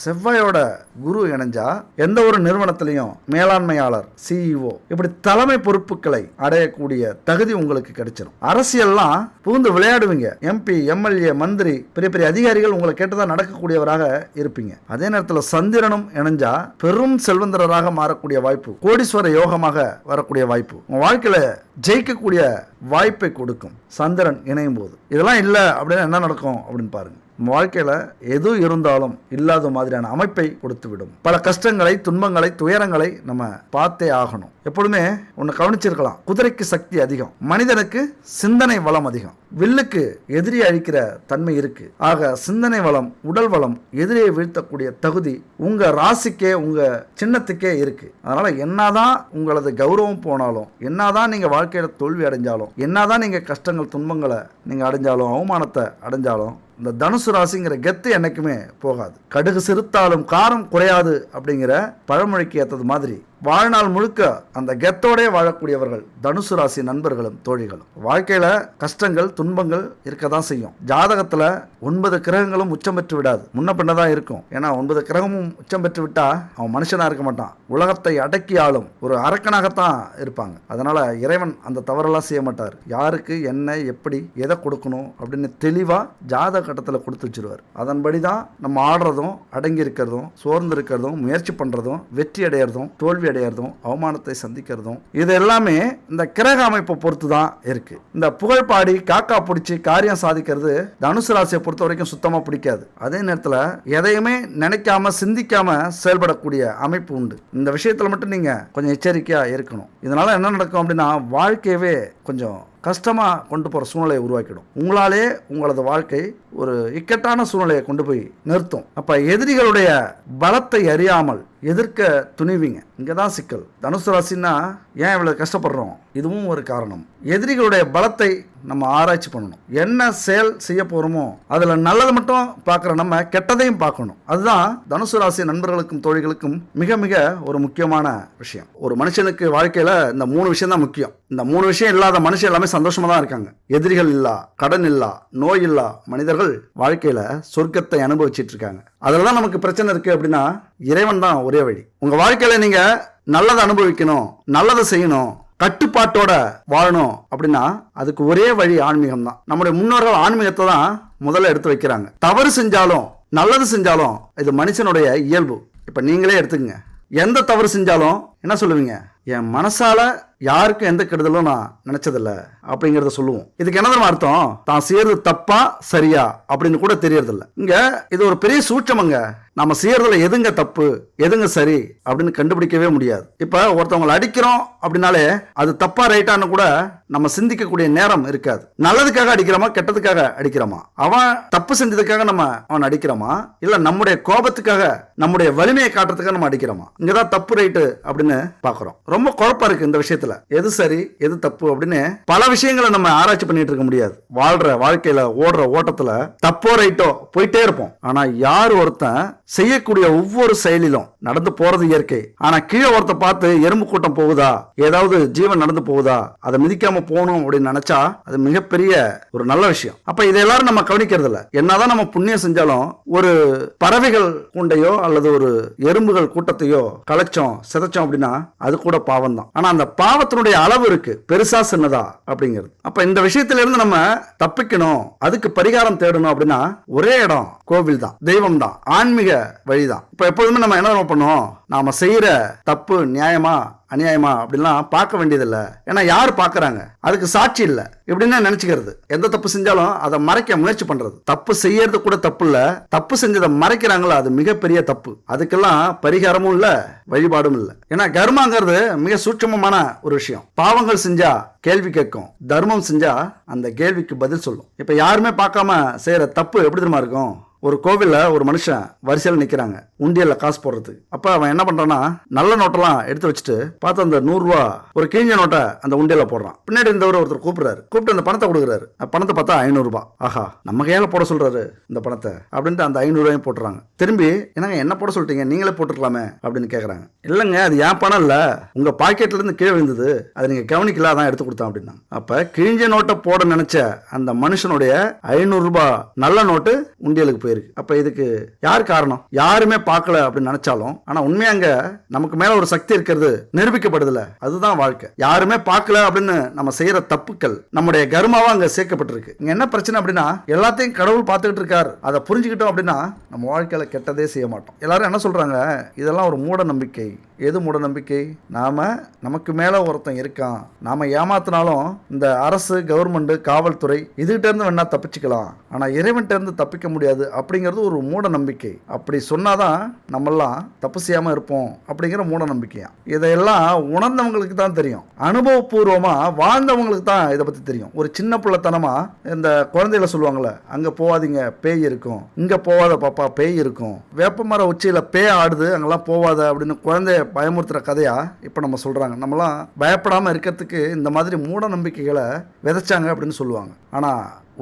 செவ்வாயோட குரு இணைஞ்சா எந்த ஒரு நிறுவனத்திலையும் மேலாண்மையாளர், சிஇஓ, இப்படி தலைமை பொறுப்புகளை அடையக்கூடிய தகுதி உங்களுக்கு கிடைச்சிடும். அரசியல்லாம் புகுந்து விளையாடுவீங்க. எம்பி, எம்எல்ஏ, மந்திரி, பெரிய பெரிய அதிகாரிகள் உங்களை கேட்டுதான் நடக்கக்கூடியவராக இருப்பீங்க. அதே நேரத்தில் சந்திரனும் இணைஞ்சா பெரும் செல்வந்தராக மாறக்கூடிய வாய்ப்பு, கோடீஸ்வர யோகமாக வரக்கூடிய வாய்ப்பு, உங்க வாழ்க்கையில ஜெயிக்கக்கூடிய வாய்ப்பை கொடுக்கும் சந்திரன் இணையும் போது. இதெல்லாம் இல்லை அப்படின்னா என்ன நடக்கும் அப்படின்னு பாருங்க. வாழ்க்கையில் எது இருந்தாலும் இல்லாத மாதிரியான அமைப்பை கொடுத்து விடும். பல கஷ்டங்களை, துன்பங்களை, துயரங்களை நம்ம பார்த்தே ஆகணும். எப்பொழுதுமே ஒன்று கவனிச்சிருக்கலாம், குதிரைக்கு சக்தி அதிகம், மனிதனுக்கு சிந்தனை வளம் அதிகம். வில்லுக்கு எதிரி அழிக்கிற தன்மை இருக்கு. ஆக சிந்தனை வளம், உடல் வளம், எதிரியை வீழ்த்தக்கூடிய தகுதி உங்க ராசிக்கே, உங்க சின்னத்துக்கே இருக்கு. அதனால என்னதான் உங்களது கௌரவம் போனாலும், என்னதான் நீங்க வாழ்க்கையில தோல்வி அடைஞ்சாலும், என்னதான் நீங்க கஷ்டங்கள் துன்பங்களை நீங்க அடைஞ்சாலும், அவமானத்தை அடைஞ்சாலும், இந்த தனுசு ராசிங்கிற கெத்து என்னைக்குமே போகாது. கடுகு சிறுத்தாலும் காரம் குறையாது அப்படிங்கிற பழமொழிக்கு ஏற்றது மாதிரி வாழ்நாள் முழுக்க அந்த கெத்தோடே வாழக்கூடியவர்கள் தனுசு ராசி நண்பர்களும் தோழிகளும். வாழ்க்கையில கஷ்டங்கள் துன்பங்கள் இருக்க தான் செய்யும். ஜாதகத்துல 9 கிரகங்களும் உச்சம் பெற்று விடாது, முன்ன பின்னதான் இருக்கும். ஏன்னா 9 கிரகமும் உச்சம் பெற்று விட்டா அவன் மனுஷனா இருக்க மாட்டான், உலகத்தை அடக்கி ஆளும் ஒரு அரக்கனாகத்தான் இருப்பாங்க. அதனால இறைவன் அந்த தவறெல்லாம் செய்ய மாட்டார். யாருக்கு என்ன, எப்படி, எதை கொடுக்கணும் அப்படின்னு தெளிவா ஜாதக கட்டத்தில் கொடுத்து வச்சிருவார். அதன்படிதான் நம்ம ஆடுறதும், அடங்கி இருக்கிறதும், சோர்ந்து இருக்கிறதும், முயற்சி பண்றதும், வெற்றி அடையிறதும், தோல்வி அடையிறதும், அவமானத்தை சந்திக்கிறதும், இது எல்லாமே இந்த கிரக அமைப்பை பொறுத்து தான் இருக்கு. இந்த புகழ்பாடி காக்கா பிடிச்சி காரியம் சாதிக்கிறது தனுசு ராசியை பொறுத்த வரைக்கும் சுத்தமா பிடிக்காது. அதே நேரத்தில் எதையுமே நினைக்காம சிந்திக்காம செயல்படக்கூடிய அமைப்பு உண்டு. இந்த விஷயத்துல மட்டும் நீங்க கொஞ்சம் எச்சரிக்கையா இருக்கணும். இதனால என்ன நடக்கும் அப்படின்னா வாழ்க்கையவே கொஞ்சம் கஷ்டமாக கொண்டு போகிற சூழ்நிலையை உருவாக்கிடும். உங்களாலே உங்களது வாழ்க்கை ஒரு இக்கட்டான சூழ்நிலையை கொண்டு போய் நிறுத்தும். அப்போ எதிரிகளுடைய பலத்தை அறியாமல் எதிர்க்க துணிவிங்க. இங்கே தான் சிக்கல். தனுசு ராசின்னா ஏன் இவ்வளோ கஷ்டப்படுறோம்? இதுவும் ஒரு காரணம். எதிரிகளுடைய பலத்தை நம்ம ஆராய்ச்சி பண்ணணும். என்ன செயல் செய்ய போகிறோமோ அதில் நல்லதை மட்டும் பார்க்குற நம்ம கெட்டதையும் பார்க்கணும். அதுதான் தனுசு ராசி நண்பர்களுக்கும் தோழிகளுக்கும் மிக மிக ஒரு முக்கியமான விஷயம். ஒரு மனுஷனுக்கு வாழ்க்கையில் இந்த 3 விஷயம் தான் முக்கியம். இந்த 3 விஷயம் இல்லாத மனுஷன் எல்லாமே சந்தோஷமா தான் இருக்காங்க. எதிரிகள் இல்லா, கடன் இல்லா, நோய் இல்லா மனிதர்கள் வாழ்க்கையில சொர்க்கத்தை அனுபவிச்சுட்டு இருக்காங்க. அதுல தான் நமக்கு பிரச்சனை இருக்கு அப்படின்னா இறைவன் தான் ஒரே வழி. உங்க வாழ்க்கையில நீங்க நல்லதை அனுபவிக்கணும், நல்லதை செய்யணும், கட்டுப்பாட்டோட வாழணும் அப்படின்னா அதுக்கு ஒரே வழி ஆன்மீகம் தான். நம்முடைய முன்னோர்கள் ஆன்மீகத்தை தான் முதல்ல எடுத்து வைக்கிறாங்க. தவறு செஞ்சாலும் நல்லது செஞ்சாலும் இது மனுஷனுடைய இயல்பு. இப்ப நீங்களே எடுத்துக்கங்க, எந்த தவறு செஞ்சாலும் என்ன சொல்லுவீங்க? என் மனசால யாருக்கும் எந்த கெடுதலும் நான் நினைச்சதில்ல அப்படிங்கறத சொல்லுவோம். இதுக்கு என்ன அர்த்தம்? தான் செய்யறது தப்பா சரியா அப்படின்னு கூட தெரியறதில்ல. இங்க இது ஒரு பெரிய சூட்சமங்க. நம்ம செய்யறதுல எதுங்க தப்பு எதுங்க சரி அப்படின்னு கண்டுபிடிக்கவே முடியாது. இப்ப ஒருத்தவங்களை அடிக்கிறோம் அப்படின்னாலே அது தப்பா ரைட்டான்னு கூட நம்ம சிந்திக்கக்கூடிய நேரம் இருக்காது. நல்லதுக்காக அடிக்கிறோமா கெட்டதுக்காக அடிக்கிறோமா, அவன் தப்பு செஞ்சதுக்காக நம்ம அவன் அடிக்கிறோமா, இல்ல நம்முடைய கோபத்துக்காக நம்முடைய வலிமையை காட்டுறதுக்காக நம்ம அடிக்கிறோமா, இங்கதான் தப்பு ரைட்டு அப்படின்னு பாக்குறோம். ரொம்ப குழப்பம் இருக்கு இந்த விஷயத்துல. எது சரி எது தப்பு அப்படின்னு பல விஷயங்களை நம்ம ஆராய்ச்சி பண்ணிட்டு இருக்க முடியாது. வாழ்க்கையில ஓடுற ஓட்டத்துல தப்போ ரைட்டோ போயிட்டே இருப்போம். ஆனா யார் ஒருத்தன் செய்யக்கூடிய ஒவ்வொரு செயலிலும் நடந்து போறது இயற்கை. ஆனா கீழே ஒருத்த பார்த்து எறும்பு கூட்டம் போகுதா, ஏதாவது ஜீவன் நடந்து போகுதா, அதை மிதிக்காம போகணும் அப்படின்னு நினைச்சா அது மிகப்பெரிய ஒரு நல்ல விஷயம். அப்ப இதை எல்லாரும் நம்ம கவனிக்கிறது இல்ல. என்னதான் நம்ம புண்ணியம் செஞ்சாலும் ஒரு பறவைகள் கூண்டையோ அல்லது ஒரு எறும்புகள் கூட்டத்தையோ கலைச்சோம் சிதைச்சோம் அப்படின்னா அது கூட பாவம் தான். ஆனா அந்த பாவத்தினுடைய அளவு இருக்கு, பெருசா சின்னதா அப்படிங்கிறது. அப்ப இந்த விஷயத்துல இருந்து நம்ம தப்பிக்கணும், அதுக்கு பரிகாரம் தேடணும் அப்படின்னா ஒரே இடம் கோவில் தான், தெய்வம் தான், ஆன்மீக வழிதான். இப்ப எப்போதுமே நம்ம என்ன பண்ணுவோம், நாம செய்யற தப்பு நியாயமா அநியாயமா அப்படின்லாம் பார்க்க வேண்டியதில்லை. ஏன்னா யார் பார்க்கறாங்க, அதுக்கு சாட்சி இல்லை இப்படின்னு நினைச்சுக்கிறது. எந்த தப்பு செஞ்சாலும் அதை மறைக்க முயற்சி பண்றது. தப்பு செய்யறது கூட தப்பு இல்ல, தப்பு செஞ்சதை மறைக்கிறாங்களா அது மிகப்பெரிய தப்பு. அதுக்கெல்லாம் பரிகாரமும் இல்ல வழிபாடும் இல்லை. ஏன்னா கர்மாங்கிறது மிக சூட்சமமான ஒரு விஷயம். பாவங்கள் செஞ்சா கேள்வி கேட்கும், தர்மம் செஞ்சா அந்த கேள்விக்கு பதில் சொல்லும். இப்ப யாருமே பார்க்காம செய்யற தப்பு எப்படி தெரியுமா இருக்கும்? ஒரு கோவில்ல ஒரு மனுஷன் வரிசையில் நிக்கிறாங்க உண்டியல்ல காசு போடுறதுக்கு. அப்ப அவன் என்ன பண்றான்னா நல்ல நோட்டெல்லாம் எடுத்து வச்சுட்டு பார்த்து அந்த 100 ரூபா ஒரு கிழிஞ்ச நோட்டை அந்த உண்டியல்ல போடுறான். பின்னாடி இருந்தவர் ஒருத்தர் கூப்பிட்டு அந்த பணத்தை கொடுக்குறாரு. பணத்தை பார்த்தா 500 ரூபாய். ஆஹா, நம்ம கையால போட சொல்றாரு இந்த பணத்தை அப்படின்ட்டு அந்த 500 ரூபாயும் போட்டுறாங்க. திரும்பி என்னங்க என்ன போட சொல்லிட்டீங்க, நீங்களே போட்டுக்கலாமே அப்படின்னு கேட்கறாங்க. இல்லைங்க அது ஏன் பணம் இல்ல, உங்க பாக்கெட்ல இருந்து கீழே விழுந்தது, அதை நீங்க கவனிக்கல, அதான் எடுத்து கொடுத்தோம் அப்படின்னா. அப்ப கிழிஞ்ச நோட்டை போட நினைச்ச அந்த மனுஷனுடைய 500 ரூபாய் நல்ல நோட்டு உண்டியலுக்கு போயிருக்கு. அப்ப இதுக்கு யார் காரணம்? யாருமே பார்க்கல அப்படின்னு நினைச்சாலும் ஆனா உண்மையாங்க நமக்கு மேல ஒரு சக்தி இருக்கிறது நிரூபிக்கப்படுதுல, அதுதான் வாழ்க்கை. யாருமே பார்க்கல அப்படின்னு நம்ம செய்யற தப்புக்கள் நம்முடைய கர்மாவா அங்க சேர்க்கப்பட்டிருக்கு. இங்க என்ன பிரச்சனை அப்படின்னா எல்லாத்தையும் கடவுள் பார்த்துக்கிட்டு இருக்கார், அதை புரிஞ்சுக்கிட்டோம் அப்படின்னா நம்ம வாழ்க்கையில கெட்டதே செய்ய மாட்டோம். எல்லாரும் என்ன சொல்றாங்க, இதெல்லாம் ஒரு மூட நம்பிக்கை. எது மூட நம்பிக்கை? நமக்கு மேல ஒருத்தன் இருக்கான், நாம ஏமாத்தினாலும் இந்த அரசு கவர்மெண்ட் காவல்துறை இதுகிட்ட இருந்து வேணா தப்பிச்சுக்கலாம், ஆனா இறைவன்கிட்ட இருந்து தப்பிக்க முடியாது அப்படிங்கிறது ஒரு மூட நம்பிக்கை. அப்படி சொன்னாதான் நம்மெல்லாம் தப்பு செய்யாம இருப்போம் அப்படிங்கிற மூட நம்பிக்கையா. இதையெல்லாம் உணர்ந்தவங்களுக்கு தான் தெரியும், அனுபவபூர்வமா வாழ்ந்தவங்களுக்கு தான் இதை பத்தி தெரியும். ஒரு சின்ன பிள்ளைத்தனமா இந்த குழந்தைகளை சொல்லுவாங்கல்ல, அங்க போவாதீங்க பேய் இருக்கும், இங்க போவாத பாப்பா பேய் இருக்கும், வேப்பமர உச்சியில பேய் ஆடுது அங்கெல்லாம் போவாத அப்படின்னு குழந்தைய பயமுறுத்துற கதையா இப்ப நம்ம சொல்றாங்க. நம்மளாம் பயப்படாம இருக்கிறதுக்கு இந்த மாதிரி மூட நம்பிக்கைகளை விதைச்சாங்க அப்படின்னு சொல்லுவாங்க. ஆனா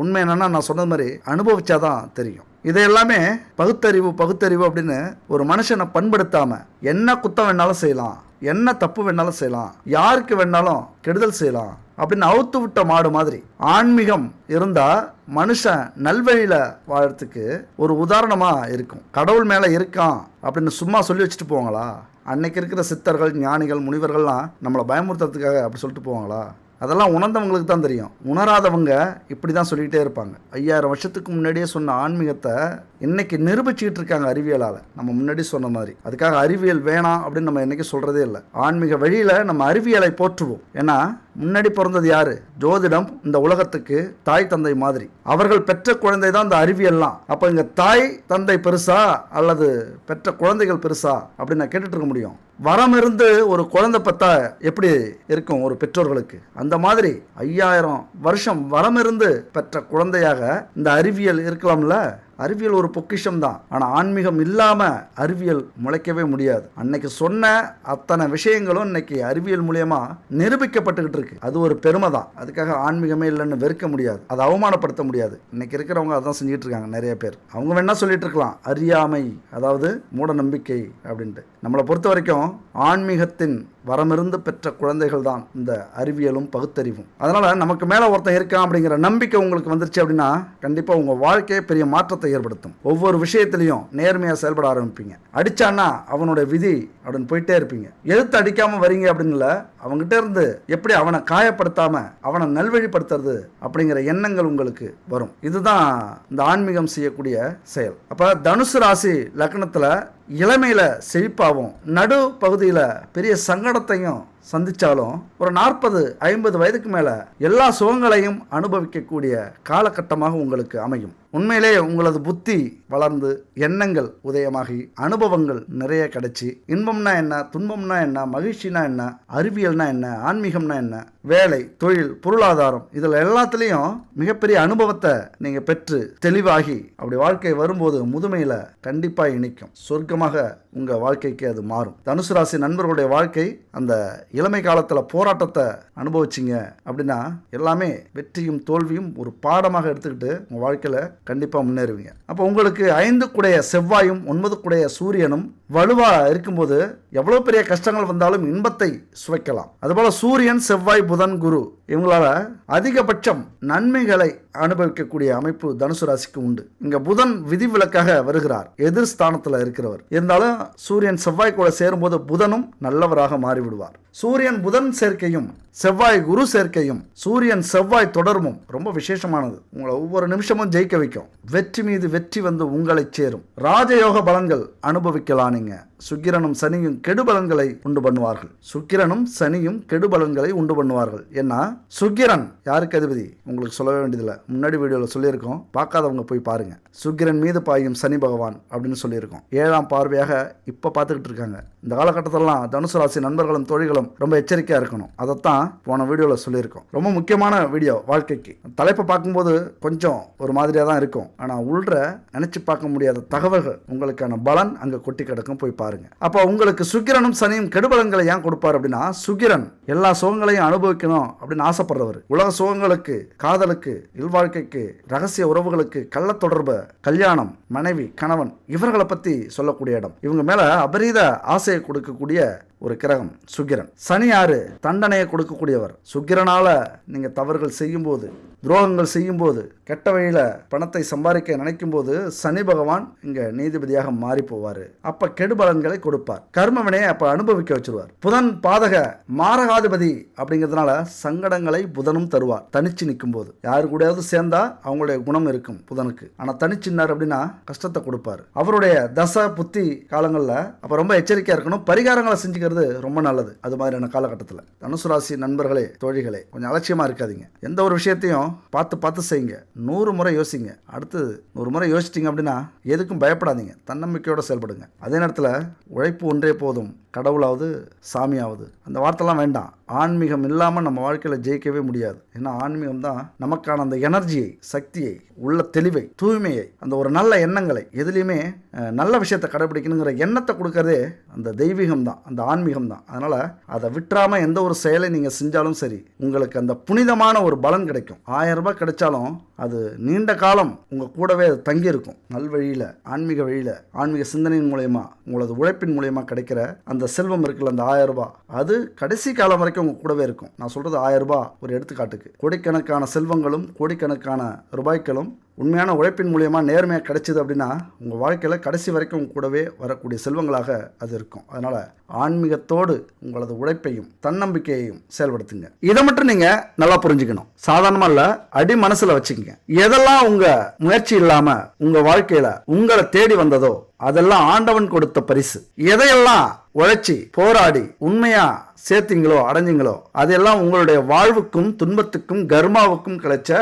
உண்மை என்னன்னா நான் சொன்னது மாதிரி அனுபவிச்சாதான் தெரியும். இதையெல்லாமே பகுத்தறிவு அப்படின்னு ஒரு மனுஷனை பண்படுத்தாம என்ன குத்தம் வேணாலும் செய்யலாம், என்ன தப்பு வேணாலும் செய்யலாம், யாருக்கு வேணாலும் கெடுதல் செய்யலாம் அப்படின்னு அவுத்து விட்ட மாடு மாதிரி ஆன்மீகம் இருந்தா மனுஷன் நல்வழியில வாழறதுக்கு ஒரு உதாரணமா இருக்கும். கடவுள் மேல இருக்கான் அப்படின்னு சும்மா சொல்லி வச்சுட்டு போவாங்களா? அன்னைக்கு இருக்கிற சித்தர்கள் ஞானிகள் முனிவர்கள்லாம் நம்மளை பயமுறுத்துறதுக்காக அப்படி சொல்லிட்டு போவாங்களா? அதெல்லாம் உணர்ந்தவங்களுக்கு தான் தெரியும். உணராதவங்க இப்படி தான் சொல்லிக்கிட்டே இருப்பாங்க. 5000 வருஷத்துக்கு முன்னாடியே சொன்ன ஆன்மீகத்தை இன்னைக்கு நிரூபிச்சுக்கிட்டு இருக்காங்க அறிவியலால். நம்ம முன்னாடி சொன்ன மாதிரி அதுக்காக அறிவியல் வேணாம் அப்படின்னு நம்ம இன்னைக்கு சொல்கிறதே இல்லை. ஆன்மீக வழியில் நம்ம அறிவியலை போற்றுவோம். ஏன்னா முன்னாடி பிறந்தது யாரு? ஜோதிடம் இந்த உலகத்துக்கு தாய் தந்தை மாதிரி. அவர்கள் பெற்ற குழந்தை தான் இந்த அறிவியல்லாம். அப்போ இங்கே தாய் தந்தை பெருசா அல்லது பெற்ற குழந்தைகள் பெருசா அப்படின்னு நான் கேட்டுட்டு இருக்க முடியும். வரம் இருந்து ஒரு குழந்தை பெற்றா எப்படி இருக்கும் ஒரு பெற்றோர்களுக்கு? அந்த மாதிரி 5000 வருஷம் வரம் இருந்து பெற்ற குழந்தையாக இந்த அறிவியல் இருக்கலாம்ல. அறிவியல் ஒரு பொக்கிஷம் தான். ஆனால் ஆன்மீகம் இல்லாமல் அறிவியல் முளைக்கவே முடியாது. அன்னைக்கு சொன்ன அத்தனை விஷயங்களும் இன்னைக்கு அறிவியல் மூலியமா நிரூபிக்கப்பட்டுக்கிட்டு இருக்கு. அது ஒரு பெருமை தான். அதுக்காக ஆன்மீகமே இல்லைன்னு வெறுக்க முடியாது, அதை அவமானப்படுத்த முடியாது. இன்னைக்கு இருக்கிறவங்க அதான் செஞ்சுட்டு இருக்காங்க நிறைய பேர். அவங்க வேணா சொல்லிட்டு இருக்கலாம் அறியாமை, அதாவது மூட நம்பிக்கை அப்படின்ட்டு. நம்மளை பொறுத்த வரைக்கும் ஆன்மீகத்தின் வரமிருந்து பெற்ற குழந்தைகள் தான் இந்த அறிவியலும் பகுத்தறிவும். அதனால நமக்கு மேல ஒருத்தன் இருக்கான் அப்படிங்கிற நம்பிக்கை உங்களுக்கு வந்துருச்சு அப்படின்னா கண்டிப்பா உங்க வாழ்க்கையை பெரிய மாற்றத்தை ஏற்படுத்தும். ஒவ்வொரு விஷயத்திலையும் நேர்மையா செயல்பட ஆரம்பிப்பீங்க. அடிச்சான்னா அவனுடைய விதி அப்படின்னு போயிட்டே இருப்பீங்க. எதிர்த்து அடிக்காம வரீங்க அப்படின்னு இல்லை, அவங்ககிட்ட இருந்து எப்படி அவனை காயப்படுத்தாம அவனை நல்வழிப்படுத்துறது அப்படிங்கிற எண்ணங்கள் உங்களுக்கு வரும். இதுதான் இந்த ஆன்மீகம் செய்யக்கூடிய செயல். அப்ப தனுசு ராசி லக்னத்துல இளமையில செழிப்பாகவும் நடு பகுதியில் பெரிய சங்கடத்தையும் சந்திச்சாலும் ஒரு 40-50 வயதுக்கு மேல எல்லா சுகங்களையும் அனுபவிக்கக்கூடிய காலகட்டமாக உங்களுக்கு அமையும். உண்மையிலே உங்களது புத்தி வளர்ந்து எண்ணங்கள் உதயமாகி அனுபவங்கள் நிறைய கிடைச்சி இன்பம்னா என்ன, துன்பம்னா என்ன, மகிழ்ச்சினா என்ன, அறிவியல்னா என்ன, ஆன்மீகம்னா என்ன, வேலை, தொழில், பொருளாதாரம், இதில் எல்லாத்துலேயும் மிகப்பெரிய அனுபவத்தை நீங்கள் பெற்று தெளிவாகி அப்படி வாழ்க்கை வரும்போது முதுமையில் கண்டிப்பாக இணைக்கும். சொர்க்கமாக உங்கள் வாழ்க்கைக்கு அது மாறும். தனுசு ராசி நண்பர்களுடைய வாழ்க்கை அந்த இளமை காலத்தில் போராட்டத்தை அனுபவிச்சிங்க அப்படின்னா எல்லாமே வெற்றியும் தோல்வியும் ஒரு பாடமாக எடுத்துக்கிட்டு உங்கள் வாழ்க்கையில் கண்டிப்பாக முன்னேறுவீங்க. அப்போ உங்களுக்கு 5 குடைய செவ்வாயும் 9 குடைய சூரியனும் வலுவாக இருக்கும்போது எவ்வளோ பெரிய கஷ்டங்கள் வந்தாலும் இன்பத்தை சுவைக்கலாம். அதுபோல் சூரியன், செவ்வாய், புதன், குரு இவங்களால அதிகபட்சம் நன்மைகளை அனுபவிக்கக்கூடிய அமைப்பு தனுசு ராசிக்கு உண்டு. இங்க புதன் விதிவிலக்காக வருகிறார், எதிர் ஸ்தானத்தில் இருக்கிறவர். இருந்தாலும் சூரியன் செவ்வாய் கூட சேரும்போது புதனும் நல்லவராக மாறிவிடுவார். சூரியன் புதன் சேர்க்கையும் செவ்வாய் குரு சேர்க்கையும் சூரியன் செவ்வாய் தொடர்பும் ரொம்ப விசேஷமானது. உங்களை ஒவ்வொரு நிமிஷமும் ஜெயிக்க வைக்கும். வெற்றி மீது வெற்றி வந்து உங்களை சேரும். ராஜயோக பலன்கள் அனுபவிக்கலாம். நீங்க சுக்கிரனும் சனியும் கெடுபலன்களை உண்டு பண்ணுவார்கள். சுக்கிரனும் சனியும் கெடுபலன்களை உண்டு பண்ணுவார்கள். ஏன்னா சுக்கிரன் யாருக்கு அதிபதி உங்களுக்கு சொல்லவே வேண்டியதில்லை, முன்னாடி வீடியோவில் சொல்லியிருக்கோம், பார்க்காதவங்க போய் பாருங்க. சுக்கிரன் மீது பாயும் சனி பகவான் அப்படின்னு சொல்லியிருக்கோம். 7ஆம் பார்வையாக இப்போ பார்த்துக்கிட்டு இருக்காங்க. இந்த காலகட்டத்திலலாம் தனுசு ராசி நண்பர்களும் தோழிகளும் ரொம்ப எச்சரிக்கையாக இருக்கணும். அதைத்தான் போன வீடியோவில் சொல்லியிருக்கோம். ரொம்ப முக்கியமான வீடியோ வாழ்க்கைக்கு. தலைப்பை பார்க்கும்போது கொஞ்சம் ஒரு மாதிரியாக தான் இருக்கும், ஆனால் உள்ற நினைச்சு பார்க்க முடியாத தகவல்கள் உங்களுக்கான பலன் அங்கே கொட்டி கிடக்கும், போய் பாருங்க. அப்போ உங்களுக்கு சுக்கிரனும் சனியும் கெடுபலன்களை ஏன் கொடுப்பார் அப்படின்னா, சுக்கிரன் எல்லா சுகங்களையும் அனுபவிக்கணும் அப்படின்னு ஆசைப்படுறவர். உலக சுகங்களுக்கு, காதலுக்கு, இல்வாழ்க்கைக்கு, ரகசிய உறவுகளுக்கு, கள்ள தொடர்பு, கல்யாணம், மனைவி, கணவன் இவர்களை பத்தி சொல்லக்கூடிய இடம். இவங்க மேல அபரீத ஆசையை கொடுக்கக்கூடிய ஒரு கிரகம் சுக்கிரன். சனி யாரு? தண்டனையை கொடுக்கக்கூடியவர். சுக்கிரனால நீங்க தவறுகள் செய்யும் போது, துரோகங்கள் செய்யும் போது, கெட்ட வழியில பணத்தை சம்பாதிக்க நினைக்கும் போது சனி பகவான் இங்க நீதிபதியாக மாறி போவாரு. அப்ப கெடுபலன்களை கொடுப்பார். கர்மவினையை அப்ப அனுபவிக்க வச்சிருவார். புதன் பாதக மாரகாதிபதி அப்படிங்கிறதுனால சங்கடங்களை புதனும் தருவார். தனிச்சு நிற்கும் போது யாரு கூடயாவது சேர்ந்தா அவங்களுடைய குணம் இருக்கும் புதனுக்கு. ஆனா தனிச்சின்னார் அப்படின்னா கஷ்டத்தை கொடுப்பாரு. அவருடைய தசை புத்தி காலங்கள்ல அப்ப ரொம்ப எச்சரிக்கையா இருக்கணும். பரிகாரங்களை செஞ்சுக்கிறது ரொம்ப நல்லது. அது மாதிரியான காலகட்டத்தில் தனுசு ராசி நண்பர்களே, தோழிகளே, கொஞ்சம் அலட்சியமா இருக்காதீங்க. எந்த ஒரு விஷயத்தையும் பார்த்து பார்த்து செய்யுங்க. 100 முறை யோசிங்க. அடுத்து 100 முறை யோசிச்சிங்க அப்படின்னா எதுக்கும் பயப்படாதீங்க. தன்னம்பிக்கையோட செயல்படுங்க. அதே நேரத்தில் உழைப்பு ஒன்றே போதும், கடவுளாவது சாமியாவது அந்த வார்த்தைலாம் வேண்டாம். ஆன்மீகம் இல்லாமல் நம்ம வாழ்க்கையில் ஜெயிக்கவே முடியாது. ஏன்னா ஆன்மீகம் தான் நமக்கான அந்த எனர்ஜியை, சக்தியை, உள்ள தெளிவை, தூய்மையை, அந்த ஒரு நல்ல எண்ணங்களை, எதுலேயுமே நல்ல விஷயத்தை கடைபிடிக்கணுங்கிற எண்ணத்தை கொடுக்கறதே அந்த தெய்வீகம் தான், அந்த ஆன்மீகம் தான். அதனால் அதை விட்டுறாம எந்த ஒரு செயலை நீங்கள் செஞ்சாலும் சரி, உங்களுக்கு அந்த புனிதமான ஒரு பலன் கிடைக்கும். 1000 ரூபாய் கிடைச்சாலும் அது நீண்ட காலம் உங்கள் கூடவே அது தங்கியிருக்கும். நல்வழியில், ஆன்மீக வழியில், ஆன்மீக சிந்தனையின் மூலயமா, உங்களது உழைப்பின் மூலயமா கிடைக்கிற அந்த செல்வம் இருக்குல்ல, அந்த 1000 ரூபாய், அது கடைசி காலம் வரைக்கும் உங்க கூடவே இருக்கும். நான் சொல்றது 1000 ரூபாய் ஒரு எடுத்துக்காட்டுக்கு. கோடிக்கணக்கான செல்வங்களும் கோடிக்கணக்கான ரூபாய்களும் உண்மையான உழைப்பின் மூலியமா நேர்மையாக கிடைச்சது அப்படின்னா உங்கள் வாழ்க்கையில் கடைசி வரைக்கும் உங்க கூடவே வரக்கூடிய செல்வங்களாக அது இருக்கும். அதனால ஆன்மீகத்தோடு உங்களது உழைப்பையும் தன்னம்பிக்கையையும் செயல்படுத்துங்க. இதை மட்டும் நீங்க நல்லா புரிஞ்சுக்கணும். சாதாரணமா இல்ல, அடி மனசுல வச்சுக்கங்க. எதெல்லாம் உங்க முயற்சி இல்லாம உங்க வாழ்க்கையில உங்களை தேடி வந்ததோ அதெல்லாம் ஆண்டவன் கொடுத்த பரிசு. எதையெல்லாம் உழைச்சி போராடி உண்மையா சேர்த்தீங்களோ, அடைஞ்சிங்களோ, அதெல்லாம் உங்களுடைய வாழ்வுக்கும் துன்பத்துக்கும் கர்மாவுக்கும் கிடைச்ச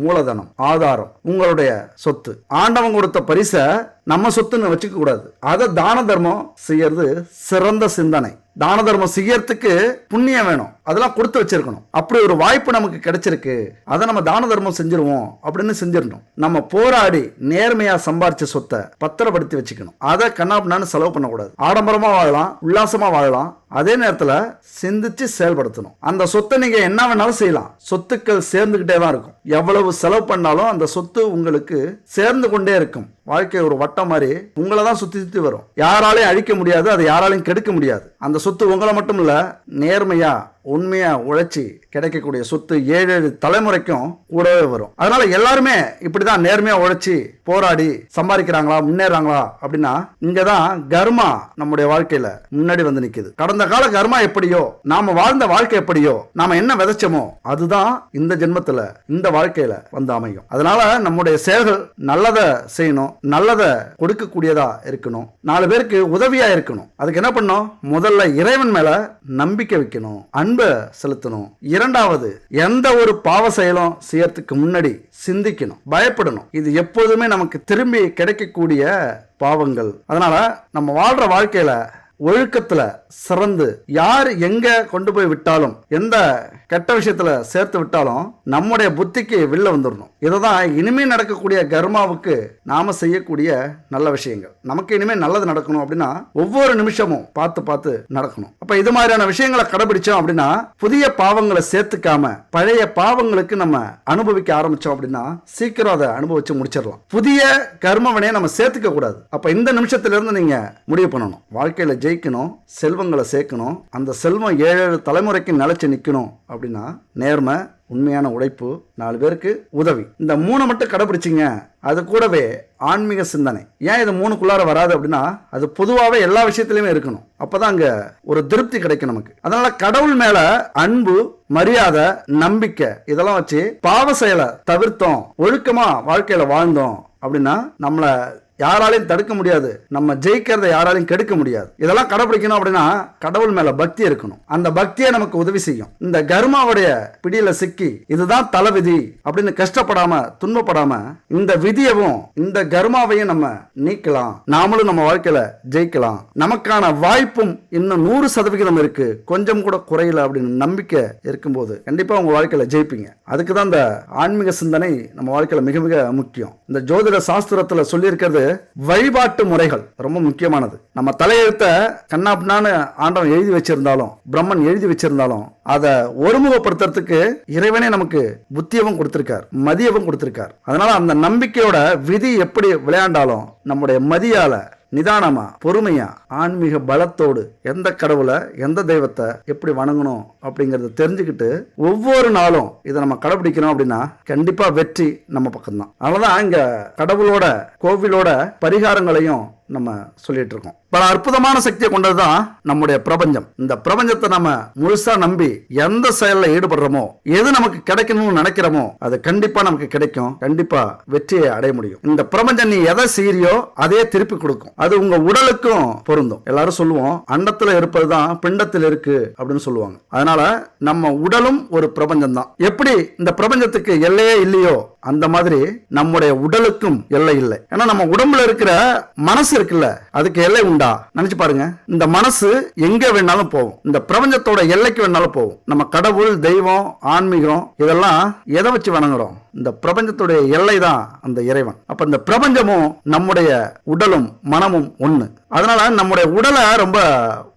மூலதனம், ஆதாரம், உங்களுடைய சொத்து. ஆண்டவன் கொடுத்த பரிசை நம்ம சொத்துன்னு வச்சுக்க கூடாது. அதை தான தர்மம் செய்யறது சிறந்த சிந்தனை. தான தர்மம் செய்யறதுக்கு புண்ணியம் வேணும், அதெல்லாம் கொடுத்து வச்சிருக்கணும். அப்படி ஒரு வாய்ப்பு நமக்கு கிடைச்சிருக்கு, அதை நம்ம தான தர்மம் செஞ்சிருவோம் அப்படின்னு செஞ்சிடணும். நம்ம போராடி நேர்மையா சம்பாரிச்ச சொத்தை பத்திரப்படுத்தி வச்சுக்கணும். அதை கண்ணாபின்னான்னு செலவு பண்ணக்கூடாது. ஆடம்பரமா வாழலாம், உல்லாசமா வாழலாம், அதே நேரத்தில் சிந்திச்சு செயல்படுத்தணும். அந்த சொத்தை நீங்க என்ன வேணாலும் செய்யலாம். சொத்துக்கள் சேர்ந்துகிட்டே தான் இருக்கும். எவ்வளவு செலவு பண்ணாலும் அந்த சொத்து உங்களுக்கு சேர்ந்து கொண்டே இருக்கும். வாழ்க்கை ஒரு வட்டம் மாதிரி உங்களை தான் சுத்தி சுத்தி வரும். யாராலையும் அழிக்க முடியாது, அதை யாராலையும் கெடுக்க முடியாது. அந்த சொத்து உங்களை மட்டும் இல்ல, நேர்மையா உண்மையா உழைச்சி கிடைக்கக்கூடிய சொத்து 7 தலைமுறைக்கும் கூடவே வரும். அதனால எல்லாருமே இப்படிதான் நேர்மையா உழைச்சி போராடி சம்பாதிக்கிறாங்களா, முன்னேறாங்களா அப்படின்னா இங்கதான் கர்மா நம்முடைய வாழ்க்கையில முன்னாடி வந்து நிக்குது. கடந்த கால கர்மா எப்படியோ, நாம வாழ்ந்த வாழ்க்கை எப்படியோ, நாம என்ன விதைச்சோமோ அதுதான் இந்த ஜென்மத்துல இந்த வாழ்க்கையில வந்து அமையும். அதனால நம்முடைய செயல்கள் நல்லதை செய்யணும், நல்லதை கொடுக்கக்கூடியதா இருக்கணும், 4 பேருக்கு உதவியா இருக்கணும். அதுக்கு என்ன பண்ணணும்? முதல்ல இறைவன் மேல நம்பிக்கை வைக்கணும், அன்பை செலுத்தணும். இரண்டாவது, எந்த ஒரு பாவ செயலும் செய்யறதுக்கு முன்னாடி சிந்திக்கணும், பயப்படணும். இது எப்போதுமே நமக்கு திரும்பி கிடைக்கக்கூடிய பாவங்கள். அதனால நம்ம வாழ்ற வாழ்க்கையில ஒழுக்கத்துல சிறந்து, யார் எங்க கொண்டு போய் விட்டாலும், எந்த கெட்ட விஷயத்துல சேர்த்து விட்டாலும் நம்முடைய புத்திக்கு வெளில வந்துடணும். இதுதான் இனிமே நடக்கக்கூடிய கர்மாவுக்கு நாம செய்யக்கூடிய நல்ல விஷயங்கள். நமக்கு இனிமே நல்லது நடக்கணும் அப்படின்னா ஒவ்வொரு நிமிஷமும் பார்த்து பார்த்து நடக்கணும். அப்ப இது மாதிரியான விஷயங்களை கடைபிடிச்சோம் அப்படின்னா, புதிய பாவங்களை சேர்த்துக்காம பழைய பாவங்களுக்கு நம்ம அனுபவிக்க ஆரம்பிச்சோம் அப்படின்னா சீக்கிரம் அதை அனுபவிச்சு முடிச்சிடலாம். புதிய கர்மவனையை நம்ம சேர்த்துக்க கூடாது. அப்ப இந்த நிமிஷத்துல இருந்து நீங்க முடிவு பண்ணணும், வாழ்க்கையில ஜெயிக்கணும், செல்வங்களை சேர்க்கணும், அந்த செல்வம் 7 தலைமுறைக்கு நிலைச்சு நிற்கணும். அப்படின்னா நேர்மை, உண்மையான உழைப்பு, 4 பேருக்கு உதவி, இந்த 3 மட்டும் கடைபிடிச்சிங்க. அது கூடவே ஆன்மீக சிந்தனை. ஏன் இது 3க்குள்ளார வராது அப்படின்னா, அது பொதுவாகவே எல்லா விஷயத்திலையுமே இருக்கணும். அப்பதான் அங்க ஒரு திருப்தி கிடைக்கும் நமக்கு. அதனால கடவுள் மேல அன்பு, மரியாதை, நம்பிக்கை இதெல்லாம் வச்சு பாவ செயலை தவிர்த்தோம், ஒழுக்கமா வாழ்க்கையில வாழ்ந்தோம் அப்படின்னா நம்மள யாராலையும் தடுக்க முடியாது, நம்ம ஜெயிக்கிறத யாராலையும் கெடுக்க முடியாது. இதெல்லாம் கடைபிடிக்கணும் அப்படின்னா கடவுள் மேல பக்தி இருக்கணும். அந்த பக்தியை நமக்கு உதவி செய்யும். இந்த கர்மாவுடைய பிடியில சிக்கி இதுதான் தலைவிதி அப்படின்னு கஷ்டப்படாம துன்பப்படாம இந்த விதியவும் இந்த கர்மாவையும் நம்ம நீக்கலாம். நாமளும் நம்ம வாழ்க்கையில ஜெயிக்கலாம். நமக்கான வாய்ப்பும் இன்னும் 100% இருக்கு, கொஞ்சம் கூட குறையல அப்படின்னு நம்பிக்கை இருக்கும்போது கண்டிப்பா உங்க வாழ்க்கையில ஜெயிப்பீங்க. அதுக்குதான் இந்த ஆன்மீக சிந்தனை நம்ம வாழ்க்கையில மிக மிக முக்கியம். இந்த ஜோதிட சாஸ்திரத்துல சொல்லி இருக்கிறது வழிபாட்டு முறைகள் ரொம்ப முக்கியமானது. நம்ம தலையெழுத்த கண்ணாப்னான்னு ஆண்டவன் எழுதி வச்சிருந்தாலும், பிரம்மன் எழுதி வச்சிருந்தாலும், அதை ஒருமுகப்படுத்துறதுக்கு இறைவனே நமக்கு புத்தியவும் கொடுத்திருக்கார், மதியவும் கொடுத்திருக்கார். அதனால அந்த நம்பிக்கையோட விதி எப்படி விளையாண்டாலும் நம்முடைய மதியால நிதானமா, பொறுமையா, ஆன்மீக பலத்தோடு எந்த கடவுளை, எந்த தெய்வத்தை எப்படி வணங்கணும் அப்படிங்கறத தெரிஞ்சுக்கிட்டு ஒவ்வொரு நாளும் இதை நம்ம கடைபிடிக்கணும் அப்படின்னா கண்டிப்பா வெற்றி நம்ம பக்கம்தான். அதனாலதான் இங்க கடவுளோட, கோவிலோட பரிகாரங்களையும் நம்ம சொல்லிட்டு இருக்கோம். பல அற்புதமான சக்தியை கொண்டதுதான் நம்முடைய பிரபஞ்சம். இந்த பிரபஞ்சத்தை நம்ம முழுசா நம்பி எந்த செயல்ல ஈடுபடுறோமோ, எது நமக்கு கிடைக்கணும்னு நினைக்கிறோமோ அது கண்டிப்பா நமக்கு கிடைக்கும். கண்டிப்பா வெற்றியை அடைய முடியும். இந்த பிரபஞ்சம் நீ எதை செய்யறியோ அதே திருப்பி கொடுக்கும். அது உங்க உடலுக்கும் பொருந்தும். எல்லாரும் சொல்லுவோம், அண்டத்துல இருப்பதுதான் பிண்டத்தில் இருக்கு அப்படின்னு சொல்லுவாங்க. அதனால நம்ம உடலும் ஒரு பிரபஞ்சம் தான். எப்படி இந்த பிரபஞ்சத்துக்கு எல்லையே இல்லையோ அந்த மாதிரி நம்முடைய உடலுக்கும் எல்லை இல்லை. ஏன்னா நம்ம உடம்புல இருக்கிற மனசு இருக்குல்ல, அதுக்கு எல்லை உண்டா? நினைச்சு பாருங்க. இந்த மனசு எங்க வேணாலும் போகும், இந்த பிரபஞ்சத்தோட எல்லைக்கு வேணாலும் போகும். நம்ம கடவுள், தெய்வம், ஆன்மீகம் இதெல்லாம் எதை வச்சு வணங்குறோம்? இந்த பிரபஞ்சத்துடைய எல்லை தான் அந்த இறைவன். அப்ப இந்த பிரபஞ்சமும் நம்முடைய உடலும் மனமும் ஒண்ணு. அதனால நம்முடைய உடலை ரொம்ப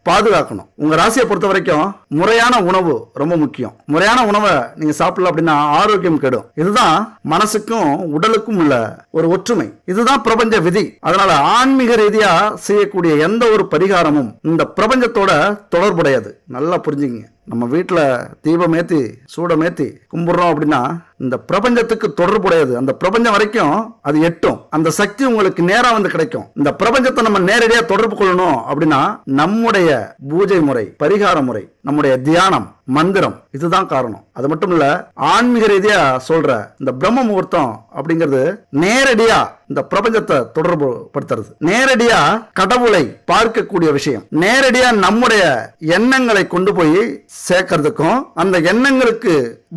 பாதுகாக்கணும். உங்க ராசியை பொறுத்த வரைக்கும் முறையான உணவு ரொம்ப முக்கியம். முறையான உணவை நீங்க சாப்பிடல அப்படின்னா ஆரோக்கியம் கெடும். இதுதான் மனசுக்கும் உடலுக்கும் உள்ள ஒரு ஒற்றுமை. இதுதான் பிரபஞ்ச விதி. அதனால ஆன்மீக ரீதியா செய்யக்கூடிய எந்த ஒரு பரிகாரமும் இந்த பிரபஞ்சத்தோட தொடர்புடையது. நல்லா புரிஞ்சுங்க. நம்ம வீட்டுல தீபம் ஏத்தி சூடம் ஏத்தி கும்பிடுறோம் அப்படின்னா இந்த பிரபஞ்சத்துக்கு தொடர்புடையது. அந்த பிரபஞ்சம் வரைக்கும் அது எட்டும். அந்த சக்தி உங்களுக்கு நேரா வந்து கிடைக்கும். இந்த பிரபஞ்சத்தை நம்ம நேரடியா தொடர்பு கொள்ளணும் அப்படின்னா நம்முடைய பூஜை முறை, பரிகார முறை, நம்முடைய தியானம், மந்திரம் இதுதான் காரணம். அது மட்டும் இல்ல, ஆன்மீக ரீதியா சொல்ற இந்த பிரம்ம முகூர்த்தம் அப்படிங்கிறது நேரடியா இந்த பிரபஞ்சத்தை தொடர்பு படுத்துறது, நேரடியா கடவுளை பார்க்கக்கூடிய விஷயம், நேரடியா நம்முடைய எண்ணங்களை கொண்டு போய் சேர்க்கறதுக்கும் அந்த எண்ணங்களுக்கு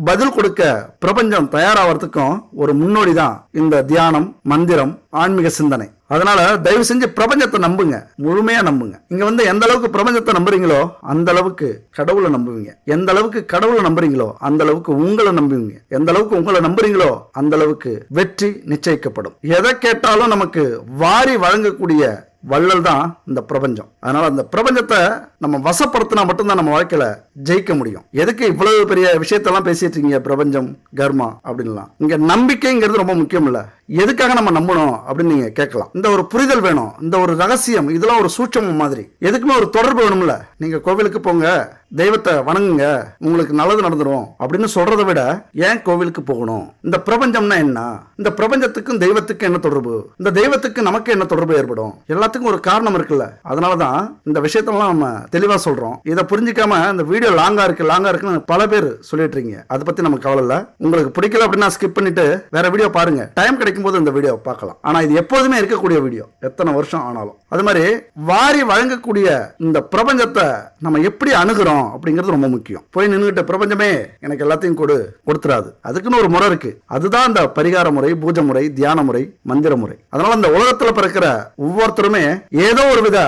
பதில் கொடுக்க பிரபஞ்சம் தயாராகிறதுக்கும் ஒரு முன்னோடி தான் இந்த தியானம், மந்திரம், ஆன்மீக சிந்தனை. அதனால தயவு செஞ்சு பிரபஞ்சத்தை நம்புங்க, முழுமையா நம்புங்க. இங்க வந்து எந்த அளவுக்கு பிரபஞ்சத்தை நம்புறீங்களோ அந்த அளவுக்கு கடவுளை நம்புவீங்க. எந்த அளவுக்கு கடவுளை நம்புறீங்களோ அந்த அளவுக்கு உங்களை நம்புவீங்க. எந்த அளவுக்கு உங்களை நம்புறீங்களோ அந்த அளவுக்கு வெற்றி நிச்சயிக்கப்படும். எதை கேட்டாலும் நமக்கு வாரி வழங்கக்கூடிய வள்ளல் தான் இந்த பிரபஞ்சம். அதனால அந்த பிரபஞ்சத்தை நம்ம வசப்படுத்தினா மட்டும்தான் நம்ம வாழ்க்கையில ஜெயிக்க முடியும். எதுக்கு இவ்வளவு பெரிய விஷயத்தெல்லாம் பேசிட்டு இருக்கீங்க, பிரபஞ்சம், கர்மா அப்படின்லாம்? இங்க நம்பிக்கைங்கிறது ரொம்ப முக்கியம் இல்ல. எதுக்காக நம்ம நம்பணும் அப்படின்னு நீங்க கேட்கலாம். இந்த ஒரு புரிதல் வேணும், இந்த ஒரு ரகசியம், இதெல்லாம் ஒரு சூட்சமம் மாதிரி. எதுக்குமே ஒரு தொடர்பு வேணும்ல. நீங்க கோவிலுக்கு போங்க, தெய்வத்தை வணங்குங்க, உங்களுக்கு நல்லது நடந்துரும் அப்படின்னு சொல்றதை விட ஏன் கோவிலுக்கு போகணும்? இந்த பிரபஞ்சம்னா என்ன? இந்த பிரபஞ்சத்துக்கும் தெய்வத்துக்கும் என்ன தொடர்பு? இந்த தெய்வத்துக்கு நமக்கு என்ன தொடர்பு ஏற்படும்? எல்லாத்துக்கும் ஒரு காரணம் இருக்குல்ல. அதனாலதான் இந்த விஷயத்தெல்லாம் நம்ம தெளிவா சொல்றோம். இதை புரிஞ்சுக்காம இந்த வீடியோ வீடியோ லாங்கா இருக்குன்னு பல பேர் சொல்லிட்டு இருக்கீங்க. அதை பத்தி நமக்கு கவலை இல்லை. உங்களுக்கு பிடிக்கல அப்படின்னா ஸ்கிப் பண்ணிட்டு வேற வீடியோ பாருங்க. டைம் கிடைக்கும் போது இந்த வீடியோ பார்க்கலாம். ஆனா இது எப்போதுமே இருக்கக்கூடிய வீடியோ, எத்தனை வருஷம் ஆனாலும். அது மாதிரி வாரி வழங்கக்கூடிய இந்த பிரபஞ்சத்தை நம்ம எப்படி அணுகிறோம் அப்படிங்கிறது ரொம்ப முக்கியம். போய் நின்றுகிட்ட பிரபஞ்சமே எனக்கு எல்லாத்தையும் கொடுத்துறாது. அதுக்குன்னு ஒரு முறை இருக்கு. அதுதான் இந்த பரிகார முறை, பூஜை முறை, தியான முறை, மந்திர முறை. அதனால இந்த உலகத்துல பிறக்கிற ஒவ்வொருத்தருமே ஏதோ ஒரு வித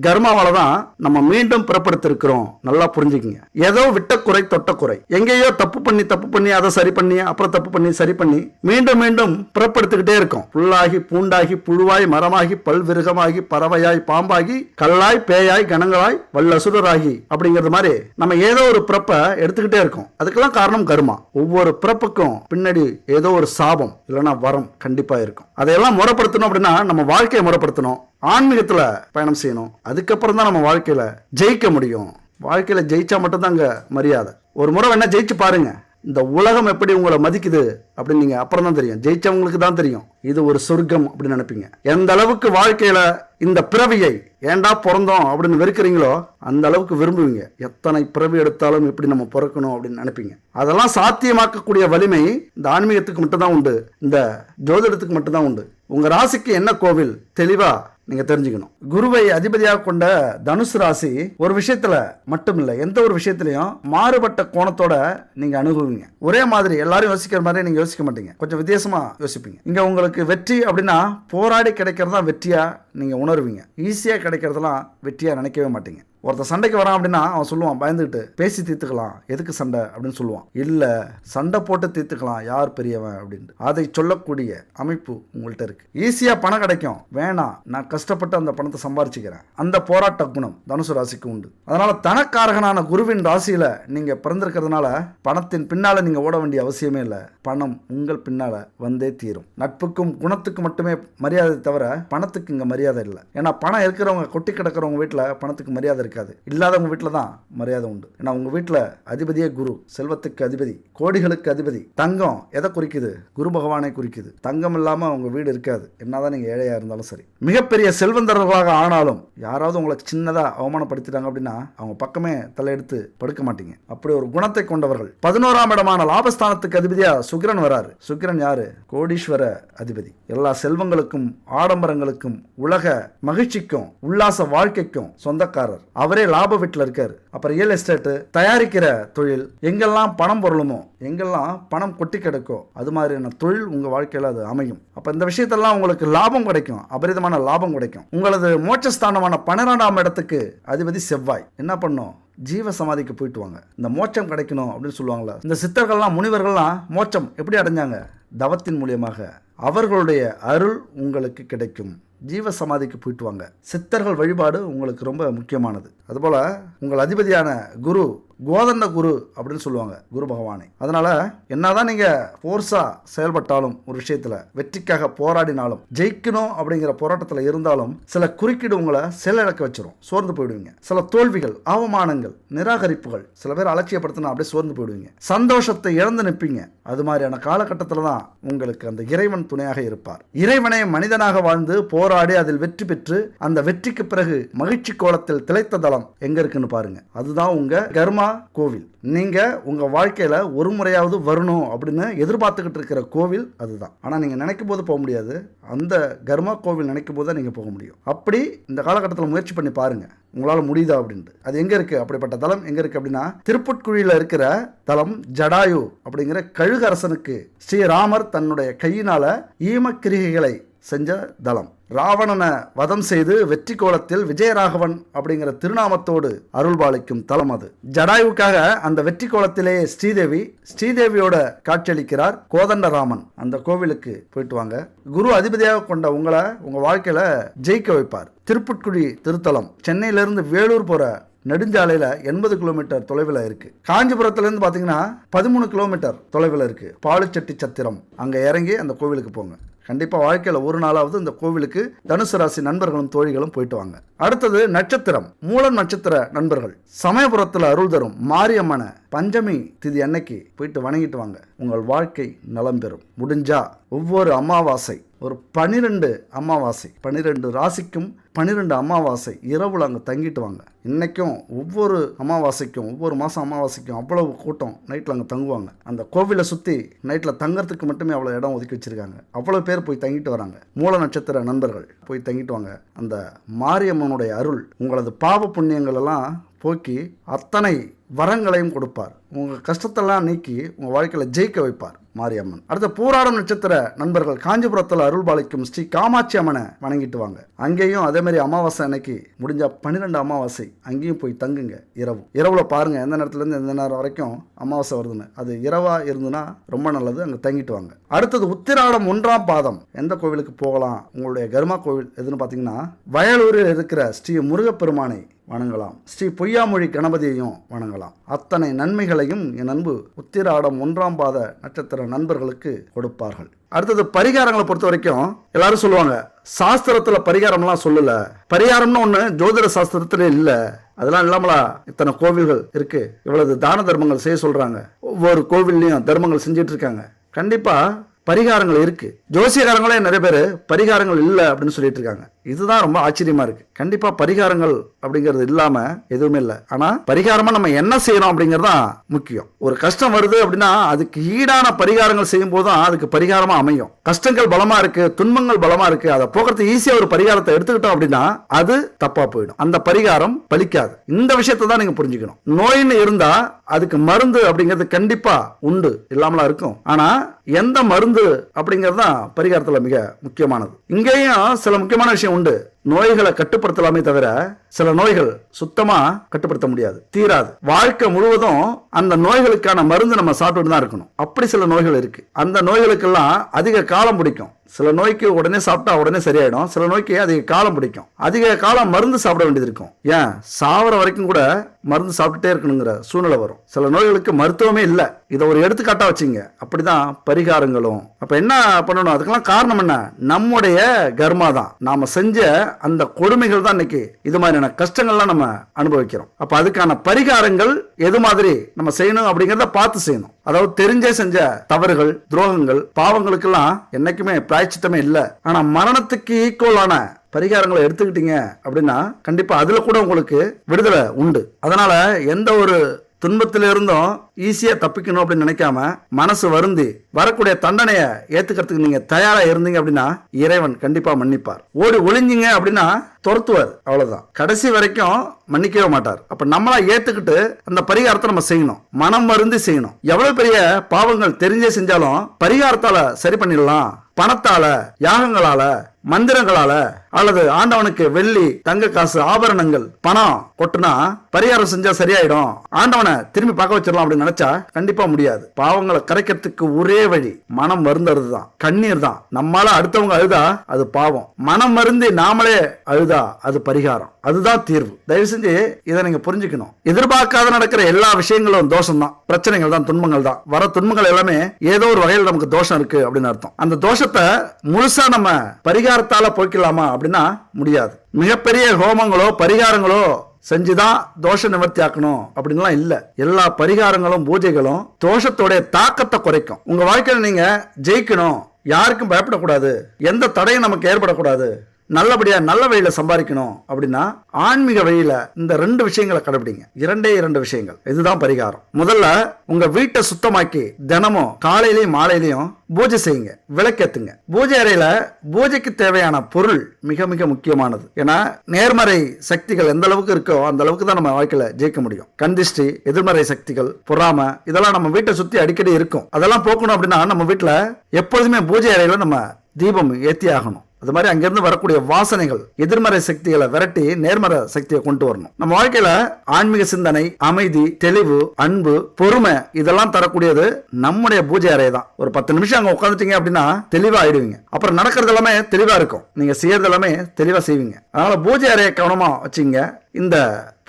கர்மாவால தான் நம்ம மீண்டும் பிறப்படுத்திருக்கிறோம். நல்லா புரிஞ்சுக்கங்க. ஏதோ விட்ட குறை தொட்ட குறை, எங்கேயோ தப்பு பண்ணி அதை சரி பண்ணி அப்புறம் தப்பு பண்ணி சரி பண்ணி மீண்டும் மீண்டும் பிறப்படுத்திக்கிட்டே இருக்கும். புல்லாகி பூண்டாகி புழுவாய் மரமாகி பல்விருகமாகி பறவையாய் பாம்பாகி கல்லாய் பேயாய் கணங்களாய் வல்லசுரராகி அப்படிங்கிறது மாதிரி நம்ம ஏதோ ஒரு பிறப்பை எடுத்துக்கிட்டே இருக்கோம். அதுக்கெல்லாம் காரணம் கர்மா. ஒவ்வொரு பிறப்புக்கும் பின்னாடி ஏதோ ஒரு சாபம் இல்லைன்னா வரம் கண்டிப்பா இருக்கும். அதையெல்லாம் முறைப்படுத்தணும் அப்படின்னா நம்ம வாழ்க்கையை முறைப்படுத்தணும், ஆன்மீகத்துல பயணம் செய்யணும். அதுக்கப்புறம் தான் நம்ம வாழ்க்கையில ஜெயிக்க முடியும். வாழ்க்கையில ஜெயிச்சா மட்டும்தான் அங்க மரியாதை. ஒரு முறை வேணா ஜெயிச்சு பாருங்க. இந்த உலகம் எப்படி உங்களை மதிக்குது அப்படின்னு நீங்க அப்புறம் தான் தெரியும். ஜெயிச்சவங்களுக்கு தான் தெரியும் இது ஒரு சொர்க்கம் அப்படின்னு நினைப்பீங்க. எந்த அளவுக்கு வாழ்க்கையில இந்த பிறவியை ஏண்டா பிறந்தோம் அப்படின்னு வெறுக்கிறீங்களோ அந்த அளவுக்கு விரும்புவீங்க. எத்தனை பிறவி எடுத்தாலும் எப்படி நம்ம பிறக்கணும் அப்படின்னு நினைப்பீங்க. அதெல்லாம் சாத்தியமாக்கக்கூடிய வலிமை இந்த ஆன்மீகத்துக்கு மட்டும்தான் உண்டு, இந்த ஜோதிடத்துக்கு மட்டும்தான் உண்டு. உங்க ராசிக்கு என்ன கோவில் தெளிவா நீங்க தெரிஞ்சுக்கணும். குருவை அதிபதியாக கொண்ட தனுசு ராசி ஒரு விஷயத்துல மட்டும் இல்லை, எந்த ஒரு விஷயத்திலையும் மாறுபட்ட கோணத்தோட நீங்க அணுகுவீங்க. ஒரே மாதிரி எல்லாரும் யோசிக்கிற மாதிரி நீங்க யோசிக்க மாட்டீங்க. கொஞ்சம் வித்தியாசமா யோசிப்பீங்க. இங்க உங்களுக்கு வெற்றி அப்படின்னா போராடி கிடைக்கிறதா வெற்றியா நீங்க உணர்வீங்க. ஈஸியா கிடைக்கிறதெல்லாம் வெற்றியா நினைக்கவே மாட்டீங்க. ஒருத்தர் சண்டைக்கு வரான் அப்படின்னா அவன் சொல்லுவான் பயந்துக்கிட்டு, பேசி தீர்த்துக்கலாம், எதுக்கு சண்டை அப்படின்னு சொல்லுவான். இல்ல சண்டை போட்டு தீர்த்துக்கலாம், யார் பெரியவன் அப்படின்னு. அதை சொல்லக்கூடிய அமைப்பு உங்கள்கிட்ட இருக்கு. ஈஸியா பணம் கிடைக்கும், வேணாம் நான் கஷ்டப்பட்டு அந்த பணத்தை சம்பாரிச்சுக்கிறேன், அந்த போராட்ட குணம் தனுசு ராசிக்கு உண்டு. அதனால தனக்காரகனான குருவின் ராசியில நீங்க பிறந்திருக்கிறதுனால பணத்தின் பின்னால நீங்க ஓட வேண்டிய அவசியமே இல்லை. பணம் உங்கள் பின்னால வந்தே தீரும். நட்புக்கும் குணத்துக்கு மட்டுமே மரியாதை தவிர பணத்துக்கு இங்க மரியாதை இல்லை. ஏன்னா பணம் இருக்கிறவங்க, கொட்டி கிடக்கிறவங்க வீட்டுல பணத்துக்கு மரியாதை இருக்காது. இல்லாதவங்க வீட்டில் தான் மரியாதை உண்டு. ஏன்னா உங்க வீட்டில் அதிபதியே குரு, செல்வத்துக்கு அதிபதி, கோடிகளுக்கு அதிபதி. தங்கம் எதை குறிக்குது? குரு பகவானை குறிக்குது. தங்கம் இல்லாம உங்க வீடு இருக்காது. என்னதான் நீங்க ஏழையா இருந்தாலும் சரி. மிகப்பெரிய செல்வந்தர்களாக ஆனாலும் யாராவது உங்களை சின்னதா அவமானப்படுத்திட்டாங்க அப்படின்னா அவங்க பக்கமே தலையெடுத்து படுக்க மாட்டீங்க. அப்படி ஒரு குணத்தை கொண்டவர்கள். 11ஆம் இடமான லாபஸ்தானத்துக்கு அதிபதியா சுக்கிரன் வராரு. சுக்கிரன் யாரு? கோடீஸ்வர அதிபதி. எல்லா செல்வங்களுக்கும் ஆடம்பரங்களுக்கும் உலக மகிழ்ச்சிக்கும் உல்லாச வாழ்க்கைக்கும் சொந்தக்காரர். அவரே லாப வீட்டில் இருக்காரு. அப்புறம் ரியல் எஸ்டேட், தயாரிக்கிற தொழில், எங்கெல்லாம் பணம் பொருளுமோ, எங்கெல்லாம் பணம் கொட்டி கிடக்கோ அது மாதிரியான தொழில் உங்க வாழ்க்கையில அது அமையும். அப்ப இந்த விஷயத்தெல்லாம் உங்களுக்கு லாபம் கிடைக்கும், அபரிதமான லாபம் கிடைக்கும். உங்களது மோட்சஸ்தானமான 12ஆம் இடத்துக்கு அதிபதி செவ்வாய். என்ன பண்ணும்? ஜீவ சமாதிக்கு போயிட்டு வாங்க, இந்த மோட்சம் கிடைக்கணும் அப்படின்னு சொல்லுவாங்களா. இந்த சித்தர்கள்லாம் முனிவர்கள்லாம் மோட்சம் எப்படி அடைஞ்சாங்க? தவத்தின் மூலியமாக. அவர்களுடைய அருள் உங்களுக்கு கிடைக்கும். ஜீவ சமாதிக்கு போயிட்டு வாங்க. சித்தர்கள் வழிபாடு உங்களுக்கு ரொம்ப முக்கியமானது. அதுபோல உங்கள் அதிபதியான குரு கோதண்ட குரு அப்படின்னு சொல்லுவாங்க குரு பகவானை. அதனால என்னதான் நீங்க போர்ஸா செயல்பட்டாலும், ஒரு விஷயத்துல வெற்றிக்காக போராடினாலும், ஜெயிக்கணும் அப்படிங்கிற போராட்டத்துல இருந்தாலும் சில குறுக்கீடு உங்களை செயலிழக்க வச்சிரும். சோர்ந்து போயிடுவீங்க. சில தோல்விகள், அவமானங்கள், நிராகரிப்புகள், சில பேர் அலட்சியப்படுத்தினா அப்படியே சோர்ந்து போயிடுவீங்க. சந்தோஷத்தை இழந்து நிற்பீங்க. அது மாதிரியான காலகட்டத்துல தான் உங்களுக்கு அந்த இறைவன் துணையாக இருப்பார். இறைவனை மனிதனாக வாழ்ந்து போராடி அதில் வெற்றி பெற்று அந்த வெற்றிக்கு பிறகு மகிழ்ச்சி கோலத்தில் திளைத்த தலம் எங்க இருக்குன்னு பாருங்க. அதுதான் உங்க கர்மா கோவில். நீங்க உங்க வாழ்க்கையில ஒரு முறையாவது வரணும் அப்படின்னு எதிர்பார்த்துக்கிட்டு இருக்கிற கோவில் அதுதான். ஆனா நீங்க நினைக்கும் போது போக முடியாது. அந்த கர்மா கோவில் நினைக்கும் போது தான் நீங்க போக முடியும். அப்படி இந்த காலகட்டத்தில் முயற்சி பண்ணி பாருங்க, உங்களால முடியுதா அப்படின்ட்டு. அது எங்க இருக்கு? அப்படிப்பட்ட தலம் எங்க இருக்கு அப்படின்னா திருப்புட்குழியில இருக்கிற தலம் ஜடாயு அப்படிங்கிற கழுகரசனுக்கு ஸ்ரீராமர் தன்னுடைய கையினால ஈமக்கிரிகைகளை செஞ்ச தலம். ராவணனை வதம் செய்து வெற்றி கோலத்தில் விஜயராகவன் அப்படிங்கிற திருநாமத்தோடு அருள்பாலிக்கும் தலம் அது. ஜடாயுக்காக அந்த வெற்றி கோலத்திலே ஸ்ரீதேவியோட காட்சியளிக்கிறார் கோதண்டராமன். அந்த கோவிலுக்கு போயிட்டு வாங்க. குரு அதிபதியாக கொண்ட உங்களை உங்க வாழ்க்கையில ஜெயிக்க வைப்பார். திருப்புட்குழி திருத்தலம் சென்னையிலிருந்து வேலூர் போற நெடுஞ்சாலையில 80 கிலோமீட்டர் தொலைவில் இருக்கு. காஞ்சிபுரத்திலிருந்து பாத்தீங்கன்னா 13 கிலோமீட்டர் தொலைவில் இருக்கு. பாலுச்செட்டி சத்திரம். அங்க இறங்கி அந்த கோவிலுக்கு போங்க. கண்டிப்பா வாழ்க்கையில ஒரு நாளாவது இந்த கோவிலுக்கு தனுசு ராசி நண்பர்களும் தோழிகளும் போயிட்டு வாங்க. அடுத்தது நட்சத்திரம். மூலம் நட்சத்திர நண்பர்கள் சமயபுரத்தில் அருள் தரும் மாரியம்மனை பஞ்சமி திதி அன்னைக்கு போயிட்டு வணங்கிட்டு வாங்க. உங்கள் வாழ்க்கை நலம் பெறும். முடிஞ்சா ஒவ்வொரு அமாவாசை ஒரு 12 அமாவாசை 12 ராசிக்கும் 12 அமாவாசை இரவில் அங்கே தங்கிட்டு வாங்க. இன்றைக்கும் ஒவ்வொரு அமாவாசைக்கும் ஒவ்வொரு மாதம் அமாவாசைக்கும் அவ்வளவு கூட்டம் நைட்டில் அங்கே தங்குவாங்க. அந்த கோவிலை சுற்றி நைட்டில் தங்கறதுக்கு மட்டுமே அவ்வளோ இடம் ஒதுக்கி வச்சுருக்காங்க. அவ்வளோ பேர் போய் தங்கிட்டு வராங்க. மூல நட்சத்திர நண்பர்கள் போய் தங்கிட்டு வாங்க. அந்த மாரியம்மனுடைய அருள் உங்களது பாவ புண்ணியங்கள் எல்லாம் போக்கி அத்தனை வரங்களையும் கொடுப்பார். உங்கள் கஷ்டத்தெல்லாம் நீக்கி உங்கள் வாழ்க்கையில் ஜெயிக்க வைப்பார் மாரியம்மன். அடுத்த பூராடம் நட்சத்திர நண்பர்கள் காஞ்சிபுரத்தில் அருள் பாலிக்கும் ஸ்ரீ காமாட்சி அம்மனை வணங்கிட்டு வாங்க. அங்கேயும் அதே மாதிரி அமாவாசை அன்னைக்கு முடிஞ்சா 12 அமாவாசை அங்கேயும் போய் தங்குங்க. இரவுல பாருங்க எந்த நேரத்துலேருந்து எந்த நேரம் வரைக்கும் அமாவாசை வருதுன்னு. அது இரவா இருந்துன்னா ரொம்ப நல்லது. அங்கே தங்கிட்டு வாங்க. அடுத்தது உத்திராடம் 1ஆம் பாதம் எந்த கோவிலுக்கு போகலாம்? உங்களுடைய கர்மா கோவில் எதுன்னு பார்த்தீங்கன்னா வயலூரில் இருக்கிற ஸ்ரீ முருகப்பெருமானை வணங்கலாம். ஸ்ரீ பொய்யாமொழி கணபதியையும் வணங்கலாம். அத்தனை நன்மைகளையும் என் அன்பு உத்திராடம் 1ஆம் பாத நட்சத்திர நண்பர்களுக்கு கொடுப்பார்கள். அடுத்தது பரிகாரங்களை பொறுத்த வரைக்கும் எல்லாரும் சொல்லுவாங்க சாஸ்திரத்துல பரிகாரம்லாம் சொல்லல. பரிகாரம்னு ஒண்ணு ஜோதிட சாஸ்திரத்துல இல்ல. அதெல்லாம் இல்லாமலா இத்தனை கோவில்கள் இருக்கு, இவ்வளவு தான தர்மங்கள் செய்ய சொல்றாங்க, ஒவ்வொரு கோவில்லையும் தர்மங்கள் செஞ்சிட்டு இருக்காங்க. கண்டிப்பா பரிகாரங்கள் இருக்கு. ஜோசியக்காரங்களே நிறைய பேர் பரிகாரங்கள் இல்லை அப்படின்னு சொல்லிட்டு இருக்காங்க. இதுதான் ரொம்ப ஆச்சரியமா இருக்கு. கண்டிப்பா பரிகாரங்கள் அப்படிங்கிறது இல்லாம எதுவுமே இல்லை. ஆனா பரிகாரமா நம்ம என்ன செய்யணும் அப்படிங்கிறது தான் முக்கியம். ஒரு கஷ்டம் வருது அப்படின்னா அதுக்கு ஈடான பரிகாரங்கள் செய்யும் போதுதான் அதுக்கு பரிகாரமா அமையும். கஷ்டங்கள் பலமா இருக்கு, துன்பங்கள் பலமா இருக்கு, அதை போக்குறது ஈஸியா ஒரு பரிகாரத்தை எடுத்துக்கிட்டோம் அப்படின்னா அது தப்பா போயிடும். அந்த பரிகாரம் பலிக்காது. இந்த விஷயத்தை தான் நீங்க புரிஞ்சுக்கணும். நோயின்னு இருந்தா அதுக்கு மருந்து அப்படிங்கிறது கண்டிப்பா உண்டு, இல்லாமலா இருக்கும். ஆனா எந்த மருந்து அப்படிங்கிறது தான் பரிகாரத்துல மிக முக்கியமானது. இங்கேயும் சில முக்கியமான விஷயம் உண்டு. நோய்களை கட்டுப்படுத்தலாமே தவிர சில நோய்கள் சுத்தமா கட்டுப்படுத்த முடியாது, தீராது. வாழ்க்கை முழுவதும் அந்த நோய்களுக்கான மருந்து நம்ம சாப்பிட்டு தான் இருக்கணும். அப்படி சில நோய்கள் இருக்கு. அந்த நோய்களுக்கெல்லாம் அதிக காலம் பிடிக்கும். சில நோய்க்கு உடனே சாப்பிட்டா உடனே சரியாயிடும். சில நோய்க்கு அதிக காலம் பிடிக்கும். அதிக காலம் மருந்து சாப்பிட வேண்டியது இருக்கும். ஏன் சாவர வரைக்கும் கூட மருந்து சாப்பிட்டுட்டே இருக்கணுங்கிற சூழ்நிலை வரும். சில நோய்களுக்கு மருத்துவமே இல்லை. இதை ஒரு எடுத்துக்காட்டா வச்சுங்க. அப்படிதான் பரிகாரங்களும். அப்ப என்ன பண்ணணும்? அதுக்கெல்லாம் காரணம் என்ன? நம்முடைய கர்மா தான். நாம செஞ்ச அந்த கொடுமைகள் தான் இன்னைக்கு இது மாதிரியான கஷ்டங்கள்லாம் நம்ம அனுபவிக்கிறோம். அப்ப அதுக்கான பரிகாரங்கள் எது மாதிரி நம்ம செய்யணும் அப்படிங்கிறத பார்த்து செய்யணும். அதாவது தெரிஞ்சே செஞ்ச தவறுகள், துரோகங்கள், பாவங்களுக்கெல்லாம் என்னைக்குமே பிராயச்சித்தமே இல்லை. ஆனா மரணத்துக்கு ஈக்குவலான பரிகாரங்களை எடுத்துக்கிட்டீங்க அப்படின்னா கண்டிப்பா அதுல கூட உங்களுக்கு விடுதலை உண்டு. அதனால எந்த ஒரு துன்பத்திலிருந்தும் ஈஸியா தப்பிக்கணும் அப்படின்னு நினைக்காம மனசு வருந்தி வரக்கூடிய தண்டனையை ஏத்துக்கிறதுக்கு நீங்க தயாரா இருந்தீங்க அப்படின்னா இறைவன் கண்டிப்பா மன்னிப்பார். ஓடி ஒளிஞ்சிங்க அப்படின்னா துரத்துவார். அவ்வளவுதான். கடைசி வரைக்கும் மன்னிக்கவே மாட்டார். அப்ப நம்மளா ஏத்துக்கிட்டு அந்த பரிகாரத்தை நம்ம செய்யணும். மனம் வருந்தி செய்யணும். எவ்வளவு பெரிய பாவங்கள் தெரிஞ்சே செஞ்சாலும் பரிகாரத்தால சரி பண்ணிடலாம். பணத்தால, யாகங்களால, மந்திரங்களால அல்லது ஆண்டவனுக்கு வெள்ளி, தங்க காசு, ஆபரணங்கள், பணம் கொட்டுனா பரிகாரம் செஞ்சா சரியாயிடும், ஆண்டவனை திரும்பி பார்க்க வச்சிடலாம் அப்படின்னு நினைச்சா கண்டிப்பா முடியாது. பாவங்களை கரைக்கிறதுக்கு ஒரே வழி மனம் வருந்துறது தான், கண்ணீர் தான். நம்மளால அடுத்தவங்க அழுதா அது பாவம். மனம் மருந்தி நாமளே அழுதா அது பரிகாரம். அதுதான் தீர்வு. தயவு செஞ்சு இதை நீங்க புரிஞ்சுக்கணும். எதிர்பார்க்காத நடக்கிற எல்லா விஷயங்களும் தோஷம் தான், பிரச்சனைகள் தான், துன்பங்கள் தான். வர துன்பங்கள் எல்லாமே ஏதோ ஒரு வகையில் நமக்கு தோஷம் இருக்கு அப்படின்னு அர்த்தம். அந்த தோஷத்தை முழுசா நம்ம பரிகாரத்தால போய்க்கலாமா அப்படின்னா முடியாது. மிகப்பெரிய ஹோமங்களோ பரிகாரங்களோ செஞ்சுதான் தோஷ நிவர்த்தி ஆக்கணும் அப்படின்லாம் இல்ல. எல்லா பரிகாரங்களும் பூஜைகளும் தோஷத்தோடைய தாக்கத்தை குறைக்கும். உங்க வாழ்க்கையில நீங்க ஜெயிக்கணும், யாருக்கும் பயப்படக்கூடாது, எந்த தடையும் நமக்கு ஏற்படக்கூடாது, நல்லபடியா நல்ல வழியில சம்பாதிக்கணும் அப்படின்னா ஆன்மீக வழியில இந்த 2 விஷயங்களை கடைபிடிங்க. 2 விஷயங்கள். இதுதான் பரிகாரம். முதல்ல உங்க வீட்டை சுத்தமாக்கி தினமும் காலையிலையும் மாலையிலையும் பூஜை செய்யுங்க, விளக்கேத்துங்க. பூஜை அறையில பூஜைக்கு தேவையான பொருள் மிக மிக முக்கியமானது. ஏன்னா நேர்மறை சக்திகள் எந்த அளவுக்கு இருக்கோ அந்த அளவுக்கு தான் நம்ம வாழ்க்கையில ஜெயிக்க முடியும். கந்திஷ்டி, எதிர்மறை சக்திகள், பொறாமை இதெல்லாம் நம்ம வீட்டை சுத்தி அடிக்கடி இருக்கும். அதெல்லாம் போக்கணும் அப்படின்னா நம்ம வீட்டுல எப்பொழுதுமே பூஜை அறையில நம்ம தீபம் ஏத்தி ஆகணும். அது மாதிரி அங்கிருந்து வரக்கூடிய வாசனைகள் எதிர்மறை சக்திகளை விரட்டி நேர்மறை சக்தியை கொண்டு வரணும். நம்ம வாழ்க்கையில ஆன்மீக சிந்தனை, அமைதி, தெளிவு, அன்பு, பொறுமை இதெல்லாம் தரக்கூடியது நம்முடைய பூஜை அறை தான். ஒரு 10 நிமிஷம் அங்க உட்காந்துட்டீங்க அப்படின்னா தெளிவா ஆயிடுவீங்க. அப்புறம் நடக்கிறது எல்லாமே தெளிவா இருக்கும். நீங்க செய்யறது எல்லாமே தெளிவா செய்வீங்க. அதனால பூஜை அறையை கவனமா வச்சுங்க. இந்த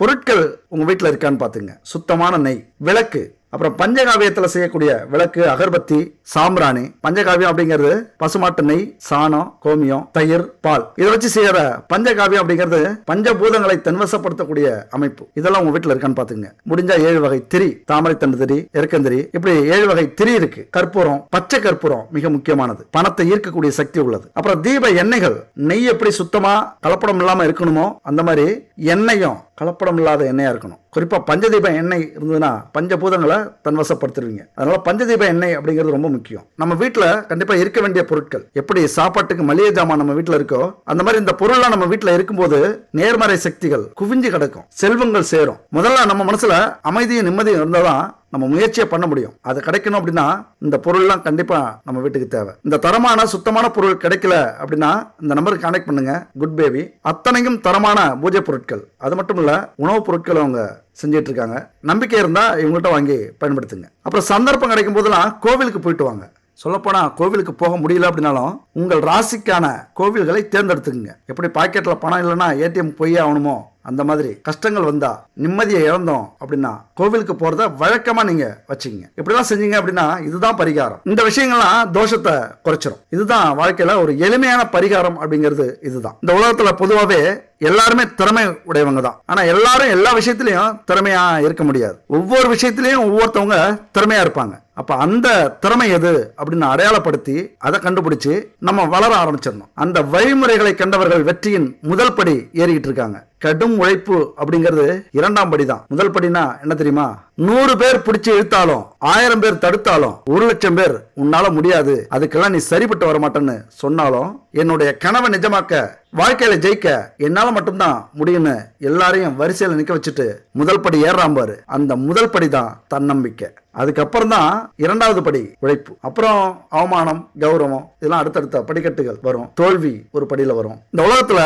பொருட்கள் உங்க வீட்டுல இருக்கான்னு பாத்துங்க. சுத்தமான நெய், விளக்கு, அப்புறம் பஞ்சகாவியத்தில் செய்யக்கூடிய விளக்கு, அகர்பத்தி, சாம்பிராணி. பஞ்சகாவியம் அப்படிங்கிறது பசுமாட்டு நெய், சாணம், கோமியம், தயிர், பால் இதை வச்சு செய்யற பஞ்சகாவியம் அப்படிங்கிறது பஞ்சபூதங்களை தன்வசப்படுத்தக்கூடிய அமைப்பு. இதெல்லாம் உங்க வீட்டுல இருக்கான்னு பாத்துங்க. முடிஞ்சா 7 வகை திரி, தாமரை தண்டு திரி, எருக்கந்திரி, இப்படி 7 வகை திரி இருக்கு. கற்பூரம், பச்சை கற்பூரம் மிக முக்கியமானது, பணத்தை ஈர்க்கக்கூடிய சக்தி உள்ளது. அப்புறம் தீப எண்ணெய்கள், நெய் எப்படி சுத்தமா கலப்படம் இல்லாம இருக்கணுமோ அந்த மாதிரி எண்ணெயும் கலப்படம் இல்லாத எண்ணெயா இருக்கணும். குறிப்பா பஞ்சதீப எண்ணெய் இருந்ததுன்னா பஞ்சபூதங்களை தன்வசப்படுத்திடுவீங்க. அதனால பஞ்சதீப எண்ணெய் அப்படிங்கிறது ரொம்ப முக்கியம். நம்ம வீட்டுல கண்டிப்பா இருக்க வேண்டிய பொருட்கள், எப்படி சாப்பாட்டுக்கு மளிகை ஜாமான் நம்ம வீட்டுல இருக்கோ அந்த மாதிரி இந்த பொருள்லாம் நம்ம வீட்டுல இருக்கும்போது நேர்மறை சக்திகள் குவிஞ்சு கிடக்கும், செல்வங்கள் சேரும். முதல்ல நம்ம மனசுல அமைதியும் நிம்மதியும் இருந்தாதான் நம்ம முயற்சியை பண்ண முடியும். அது கிடைக்கணும் அப்படின்னா இந்த பொருள்லாம் கண்டிப்பா நம்ம வீட்டுக்கு தேவை. இந்த தரமான சுத்தமான பொருள் கிடைக்கல அப்படின்னா இந்த நம்பருக்கு கான்டாக்ட் பண்ணுங்க. குட் பேபி அத்தனையும் தரமான பூஜை பொருட்கள், அது மட்டும் இல்ல உணவுப் பொருட்கள் அவங்க செஞ்சிட்டு இருக்காங்க. நம்பிக்கை இருந்தா இவங்கள்ட்ட வாங்கி பயன்படுத்துங்க. அப்புறம் சந்தர்ப்பம் கிடைக்கும் போதெல்லாம் கோவிலுக்கு போயிட்டு வாங்க. சொல்லப்போனா கோவிலுக்கு போக முடியல அப்படின்னாலும் உங்கள் ராசிக்கான கோவில்களை தேர்ந்தெடுத்துக்குங்க. எப்படி பாக்கெட்ல பணம் இல்லைன்னா ஏடிஎம் போய் ஆகணுமோ அந்த மாதிரி கஷ்டங்கள் வந்தா, நிம்மதியை இழந்தோம் அப்படின்னா கோவிலுக்கு போறத வழக்கமா நீங்க வச்சுக்கீங்க. இப்படிலாம் செஞ்சீங்க அப்படின்னா இதுதான் பரிகாரம். இந்த விஷயங்கள்லாம் தோஷத்தை குறைச்சிரும். இதுதான் வாழ்க்கையில ஒரு எளிமையான பரிகாரம் அப்படிங்கிறது இதுதான். இந்த உலகத்துல பொதுவாகவே எல்லாருமே திறமை உடையவங்க தான். ஆனா எல்லாரும் எல்லா விஷயத்திலையும் திறமையா இருக்க முடியாது. ஒவ்வொரு விஷயத்திலையும் ஒவ்வொருத்தவங்க திறமையா இருப்பாங்க. அப்ப அந்த திறமை எது அப்படின்னு அடையாளப்படுத்தி அதை கண்டுபிடிச்சு நம்ம வளர ஆரம்பிச்சிடணும். அந்த வழிமுறைகளை கண்டவர்கள் வெற்றியின் முதல் படி ஏறிக்கிட்டு இருக்காங்க. கடும் உழைப்பு அப்படிங்கிறது 2ஆம் படி தான். முதல் படினா என்ன தெரியுமா? 100 பேர் பிடிச்சு இழுத்தாலும், 1000 பேர் தடுத்தாலும், 1,00,000 பேர் உன்னால முடியாது, அதுக்கெல்லாம் நீ சரிப்பட்டு வர மாட்டேன்னு சொன்னாலும், என்னுடைய கனவை நிஜமாக்க, வாழ்க்கையில ஜெயிக்க என்னால மட்டும்தான் முடியும்னு எல்லாரையும் வரிசையில நிக்க வச்சுட்டு முதல் படி ஏறாம பாரு. அந்த முதல் படி தான் தன்னம்பிக்கை. அதுக்கப்புறம் தான் 2வது படி உழைப்பு. அப்புறம் அவமானம், கௌரவம், இதெல்லாம் அடுத்தடுத்த படிக்கட்டுகள் வரும். தோல்வி ஒரு படியில வரும். இந்த உலகத்துல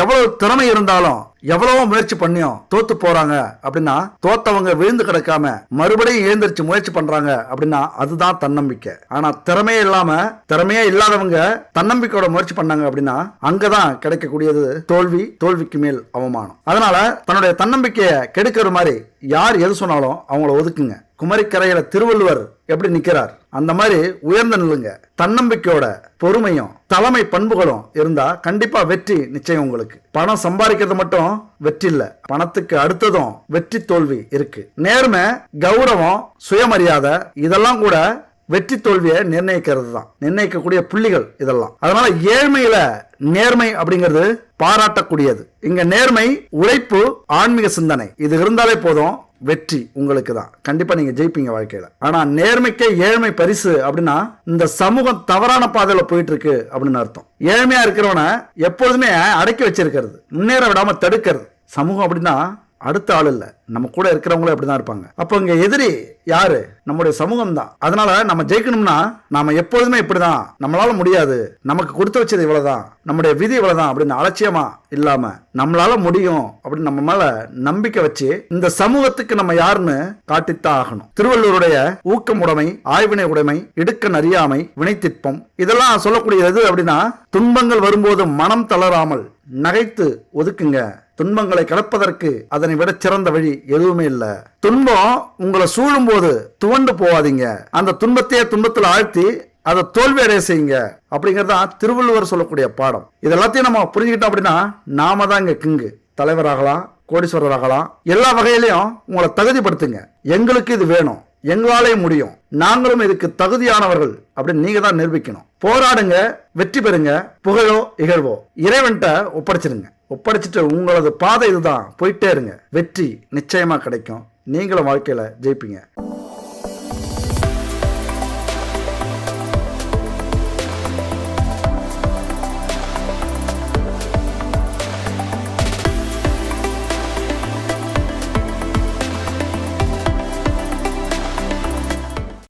எவ்வளவு திறமை இருந்தாலும் எவ்வளவோ முயற்சி பண்ணியும் தோத்து போறாங்க அப்படின்னா, தோத்தவங்க விழுந்து கிடக்காம மறுபடியும் எழுந்திருச்சு முயற்சி பண்றாங்க அப்படின்னா அதுதான் தன்னம்பிக்கை. ஆனா திறமையே இல்லாதவங்க தன்னம்பிக்கையோட முயற்சி பண்ணாங்க அப்படின்னா அங்கதான் கிடைக்கக்கூடியது தோல்வி, தோல்விக்கு மேல் அவமானம். அதனால தன்னுடைய தன்னம்பிக்கையை கெடுக்கிற மாதிரி யார் எது சொன்னாலும் அவங்கள ஒதுக்குங்க. குமரிக்கரையில திருவள்ளுவர் எப்படி நிக்கிறார் அந்த மாதிரி உயர்ந்த நில்லுங்க. தன்னம்பிக்கையோட பொறுமையும் தலைமை பண்புகளும் இருந்தா கண்டிப்பா வெற்றி நிச்சயம் உங்களுக்கு. பணம் சம்பாதிக்கிறது மட்டும் வெற்றி இல்ல, பணத்துக்கு அடுத்ததும் வெற்றி தோல்வி இருக்கு. நேர்மை, கௌரவம், சுயமரியாதை இதெல்லாம் கூட வெற்றி தோல்வியை நிர்ணயிக்கிறது தான், நிர்ணயிக்கக்கூடிய புள்ளிகள் இதெல்லாம். அதனால ஏழ்மையில நேர்மை அப்படிங்கிறது பாராட்டக்கூடியது. இங்க நேர்மை, உழைப்பு, ஆன்மீக சிந்தனை இது இருந்தாலே போதும், வெற்றி உங்களுக்கு தான். கண்டிப்பா நீங்க ஜெயிப்பீங்க வாழ்க்கையில. ஆனா நேர்மைக்கே ஏழ்மை பரிசு அப்படின்னா இந்த சமூகம் தவறான பாதையில போயிட்டு இருக்கு அப்படின்னு அர்த்தம். ஏழ்மையா இருக்கிறவனை எப்பொழுதுமே அடக்கி வச்சிருக்கிறது, முன்னேற விடாம தடுக்கிறது சமூகம். அப்படின்னா அடுத்த ஆள் இல்ல, நம்ம கூட இருக்கிறவங்களும் அப்படிதான் இருப்பாங்க. அப்போ இங்க எதிரி யாரு? நம்முடைய சமூகம் தான். அதனால நம்ம ஜெயிக்கணும்னா நாம எப்பொழுதுமே இப்படிதான், நம்மளால முடியாது, நமக்கு கொடுத்து வச்சது இவ்வளவுதான், நம்முடைய விதி இவ்வளவுதான் அப்படின்னு அலட்சியமா இல்லாம நம்மளால முடியும் அப்படின்னு நம்ம மேல நம்பிக்கை வச்சு இந்த சமூகத்துக்கு நம்ம யாருன்னு காட்டித்தான் ஆகணும். திருவள்ளுவருடைய ஊக்கமுடைமை, ஆய்வினை உடைமை, இடுக்கண் அறியாமை, வினைத்திற்பம் இதெல்லாம் சொல்லக்கூடியது அப்படின்னா, துன்பங்கள் வரும்போது மனம் தளராமல் நகைத்து ஒதுக்குங்க. துன்பங்களை கடப்பதற்கு அதனை விட சிறந்த வழி எதுவுமே இல்ல. துன்பம் உங்களை சூழும் போது துவண்டு போவாதீங்க, அந்த துன்பத்தையே துன்பத்தில் ஆழ்த்தி அதை தோல்வி அடைய செய்யுங்க அப்படிங்கறதா திருவள்ளுவர் சொல்லக்கூடிய பாடம். இதெல்லாத்தையும் நம்ம புரிஞ்சுக்கிட்டோம் அப்படின்னா நாம தான் இங்க கிங்கு. தலைவராகலாம், கோடீஸ்வரராகலாம், எல்லா வகையிலையும் உங்களை தகுதிப்படுத்துங்க. எங்களுக்கு இது வேணும், எங்களாலே முடியும், நாங்களும் இதுக்கு தகுதியானவர்கள் அப்படின்னு நீங்க தான் நிரூபிக்கணும். போராடுங்க, வெற்றி பெறுங்க. புகழோ இகழ்வோ இறைவன்கிட்ட ஒப்படைச்சிருங்க. ஒப்படைச்சிட்டு உங்களது பாதை இதுதான், போயிட்டே இருங்க. வெற்றி நிச்சயமா கிடைக்கும். நீங்களும் வாழ்க்கையில ஜெயிப்பீங்க.